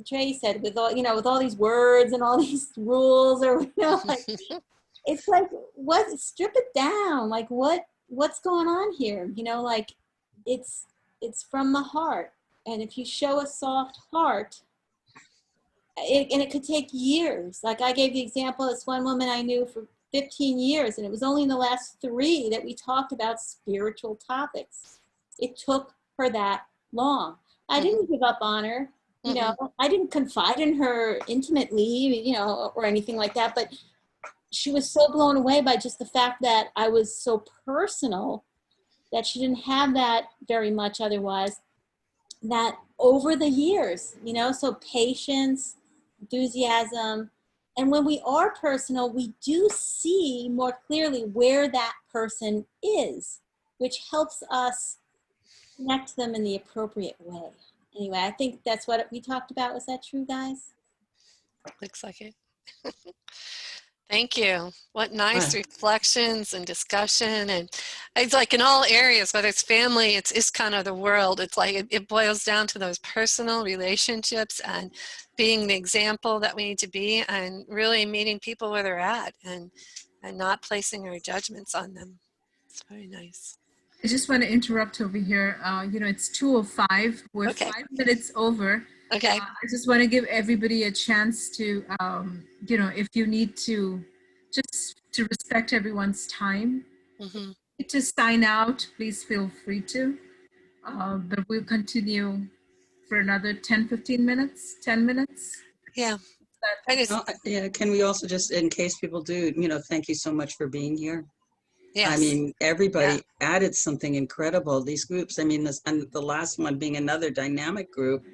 Trey said, with all, you know, with all these words and all these rules, or, you know, like, it's like, what, strip it down. Like, what's going on here? You know, like, it's from the heart. And if you show a soft heart, and it could take years. Like I gave the example of this one woman I knew for 15 years, and it was only in the last 3 that we talked about spiritual topics. It took her that long. I didn't give up on her. You know, I didn't confide in her intimately, you know, or anything like that, but she was so blown away by just the fact that I was so personal, that she didn't have that very much otherwise, that over the years, you know, so patience, enthusiasm, and when we are personal, we do see more clearly where that person is, which helps us connect them in the appropriate way. Anyway, I think that's what we talked about. Was that true, guys? Looks like it. Thank you. What nice reflections and discussion. And it's like in all areas, whether it's family, it's kind of the world. It's like it boils down to those personal relationships and being the example that we need to be, and really meeting people where they're at, and not placing our judgments on them. It's very nice. I just want to interrupt over here. You know, it's 2:05. We're 5 minutes over. Okay. I just want to give everybody a chance to, you know, if you need to, just to respect everyone's time, to sign out, please feel free to. But we'll continue for another 10, 15 minutes, 10 minutes. Yeah. Yeah. Can we also just, in case people do, you know, thank you so much for being here. Yes. I mean, everybody added something incredible. These groups, I mean, and the last one being another dynamic group,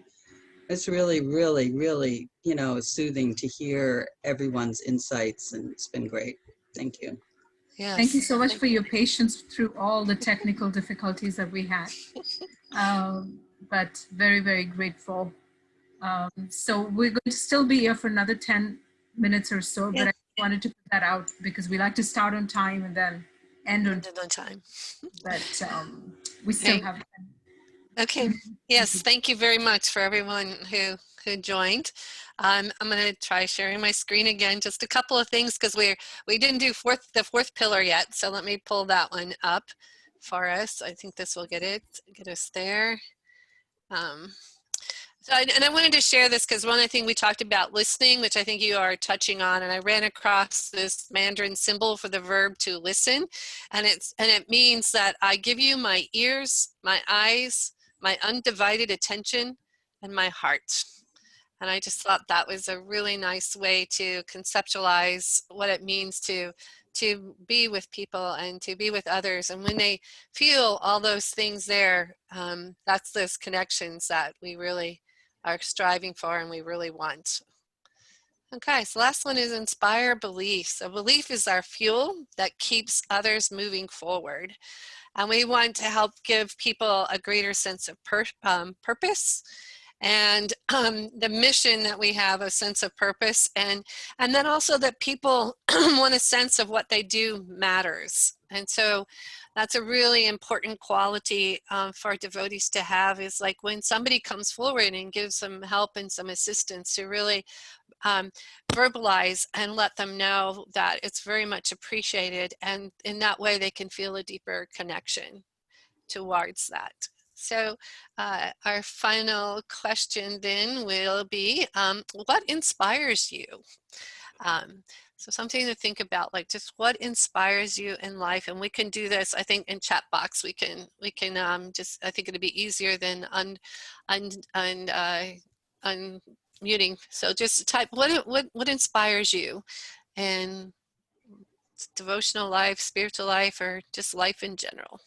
it's really, really, really, you know, soothing to hear everyone's insights, and it's been great. Thank you. Yes. Thank you so much for your patience through all the technical difficulties that we had. But very, very grateful. So we're going to still be here for another 10 minutes or so, but I wanted to put that out because we like to start on time and then end on time. But we still have. Okay. Yes. Thank you very much for everyone who joined. I'm going to try sharing my screen again. Just a couple of things, because we didn't do the fourth pillar yet. So let me pull that one up for us. I think this will get us there. And I wanted to share this because one thing we talked about listening, which I think you are touching on, and I ran across this Mandarin symbol for the verb to listen, and it means that I give you my ears, my eyes, my undivided attention, and my heart. And I just thought that was a really nice way to conceptualize what it means to be with people and to be with others. And when they feel all those things there, that's those connections that we really are striving for and we really want. Okay, so last one is inspire belief. So belief is our fuel that keeps others moving forward. And we want to help give people a greater sense of purpose and the mission that we have, a sense of purpose, and then also that people want a sense of what they do matters. And so that's a really important quality for devotees to have, is like when somebody comes forward and gives some help and some assistance, to really verbalize and let them know that it's very much appreciated, and in that way they can feel a deeper connection towards that. So our final question then will be, what inspires you? So something to think about, like just what inspires you in life. And we can do this, I think, in chat box. We can just, I think it'd be easier than unmuting. So just type what inspires you in devotional life, spiritual life, or just life in general.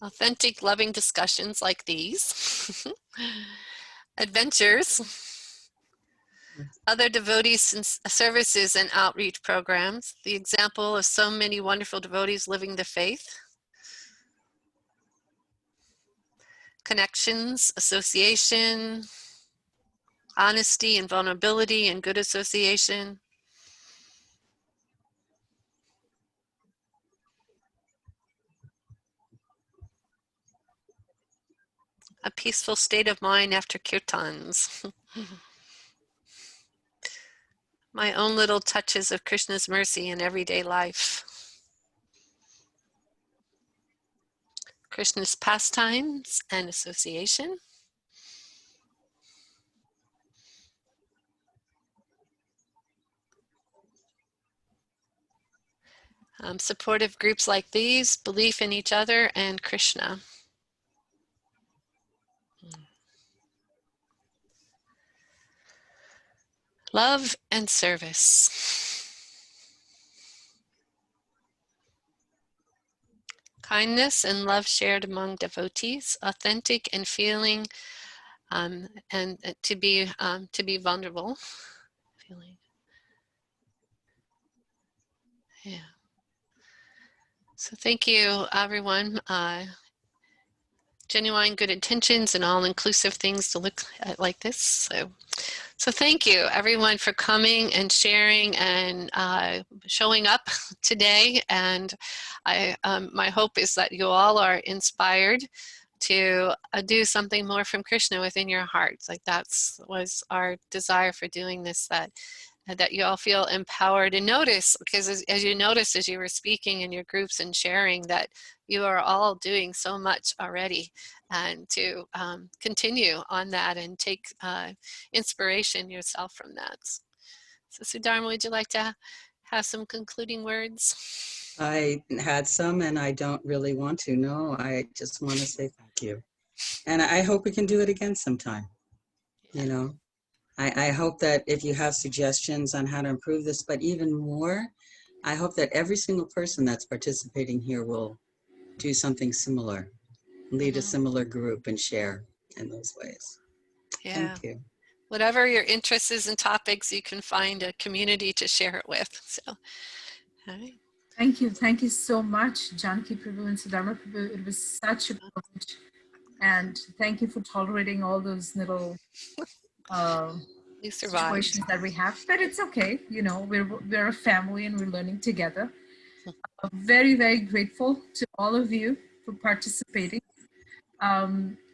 Authentic, loving discussions like these. Adventures. Other devotees' services and outreach programs. The example of so many wonderful devotees living the faith. Connections, association, honesty and vulnerability and good association. A peaceful state of mind after kirtans. My own little touches of Krishna's mercy in everyday life. Krishna's pastimes and association. Supportive groups like these, belief in each other and Krishna. Love and service. Kindness and love shared among devotees, authentic and feeling, and to be vulnerable. Feeling. Yeah. So thank you, everyone. Genuine good intentions and all-inclusive things to look at like this. So thank you, everyone, for coming and sharing and showing up today. And my hope is that you all are inspired to do something more from Krishna within your hearts. Like was our desire for doing this, that you all feel empowered, and notice, because as you noticed as you were speaking in your groups and sharing, that you are all doing so much already, and to continue on that and take inspiration yourself from that. So Sudharma, would you like to have some concluding words? I had some, and I don't really want to. No, I just want to say thank you. And I hope we can do it again sometime. You know, I hope that if you have suggestions on how to improve this, but even more, I hope that every single person that's participating here will do something similar, lead a similar group and share in those ways. Yeah. Thank you. Whatever your interests is and topics, you can find a community to share it with. So, all right. Thank you. Thank you so much, Janaki Prabhu and Sudharma Prabhu. It was such a privilege. And thank you for tolerating all those little situations that we have. But it's okay. You know, we're a family and we're learning together. Very, very grateful to all of you for participating.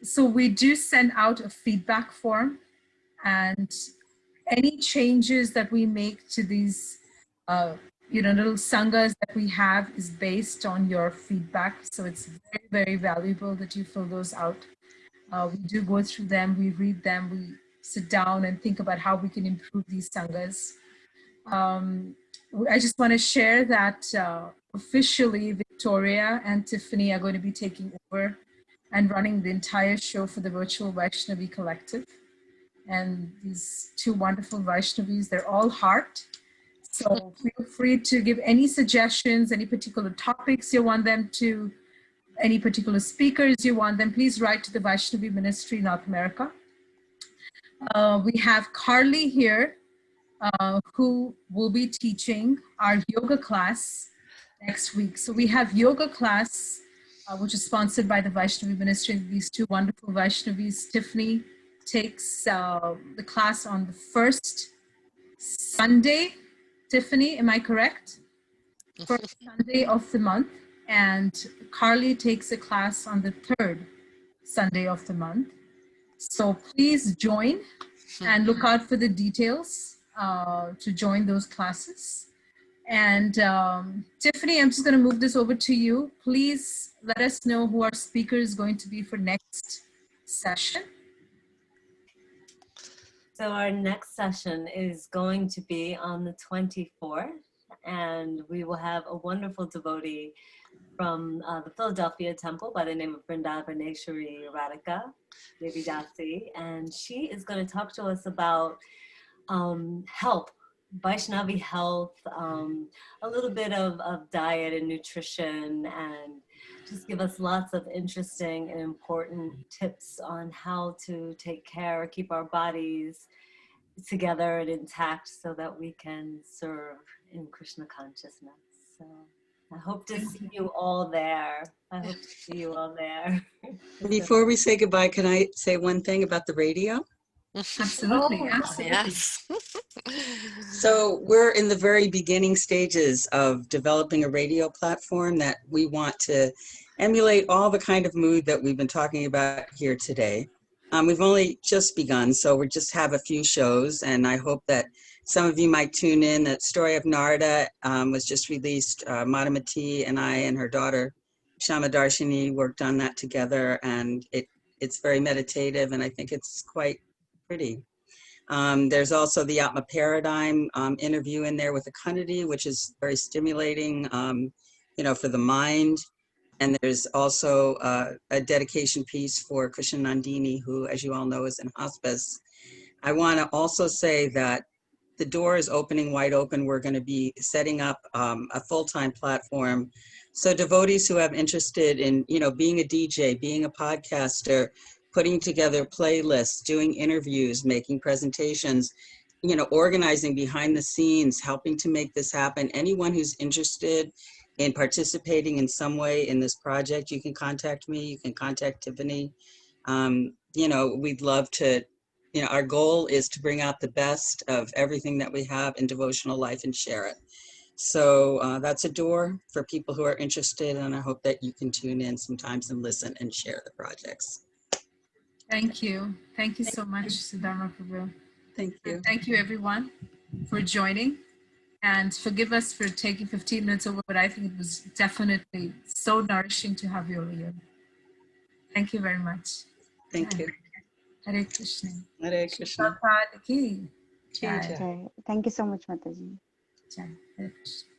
So we do send out a feedback form, and any changes that we make to these little sanghas that we have is based on your feedback. So it's very, very valuable that you fill those out. We do go through them, we read them, we sit down and think about how we can improve these sanghas. I just want to share that officially Victoria and Tiffany are going to be taking over and running the entire show for the Virtual Vaishnavi Collective. And these two wonderful Vaishnavis, they're all heart. So feel free to give any suggestions, any particular topics you want them to any particular speakers you want, then please write to the Vaishnavi Ministry North America. We have Carly here, who will be teaching our yoga class next week. So we have yoga class, which is sponsored by the Vaishnavi Ministry. These two wonderful Vaishnavis. Tiffany takes the class on the first Sunday. Tiffany, am I correct? First Sunday of the month. And Carly takes a class on the third Sunday of the month. So please join and look out for the details to join those classes. And Tiffany, I'm just going to move this over to you. Please let us know who our speaker is going to be for next session. So our next session is going to be on the 24th, and we will have a wonderful devotee from the Philadelphia temple by the name of Vrindavaneshwari Radhika, Devi Dasi, and she is going to talk to us about health, Vaishnavi health, a little bit of diet and nutrition, and just give us lots of interesting and important tips on how to take care, keep our bodies together and intact so that we can serve in Krishna consciousness. So I hope to see you all there. I hope to see you all there. Before we say goodbye, can I say one thing about the radio? Absolutely, Oh, absolutely. Yes. So we're in the very beginning stages of developing a radio platform that we want to emulate all the kind of mood that we've been talking about here today. We've only just begun, so we just have a few shows, and I hope that some of you might tune in. That Story of Narada was just released. Madhumati and I and her daughter, Shama Darshini, worked on that together, and it's very meditative, and I think it's quite pretty. There's also the Atma Paradigm interview in there with Akundati, which is very stimulating, for the mind. And there's also a dedication piece for Krishna Nandini, who, as you all know, is in hospice. I want to also say that the door is opening wide open. We're going to be setting up a full-time platform. So devotees who have interested in, being a DJ, being a podcaster, putting together playlists, doing interviews, making presentations, organizing behind the scenes, helping to make this happen. Anyone who's interested in participating in some way in this project, you can contact me, you can contact Tiffany. We'd love to, our goal is to bring out the best of everything that we have in devotional life and share it. So that's a door for people who are interested, and I hope that you can tune in sometimes and listen and share the projects. Thank you. Thank you so much, Sudharma Prabhu. Thank you. And thank you, everyone, for joining. And forgive us for taking 15 minutes over, but I think it was definitely so nourishing to have you all here. Thank you very much. Thank you. Hare Krishna. Hare Krishna. Prabhupada ki jai. Jai. Thank you so much, Mataji. Jai. Hare Krishna.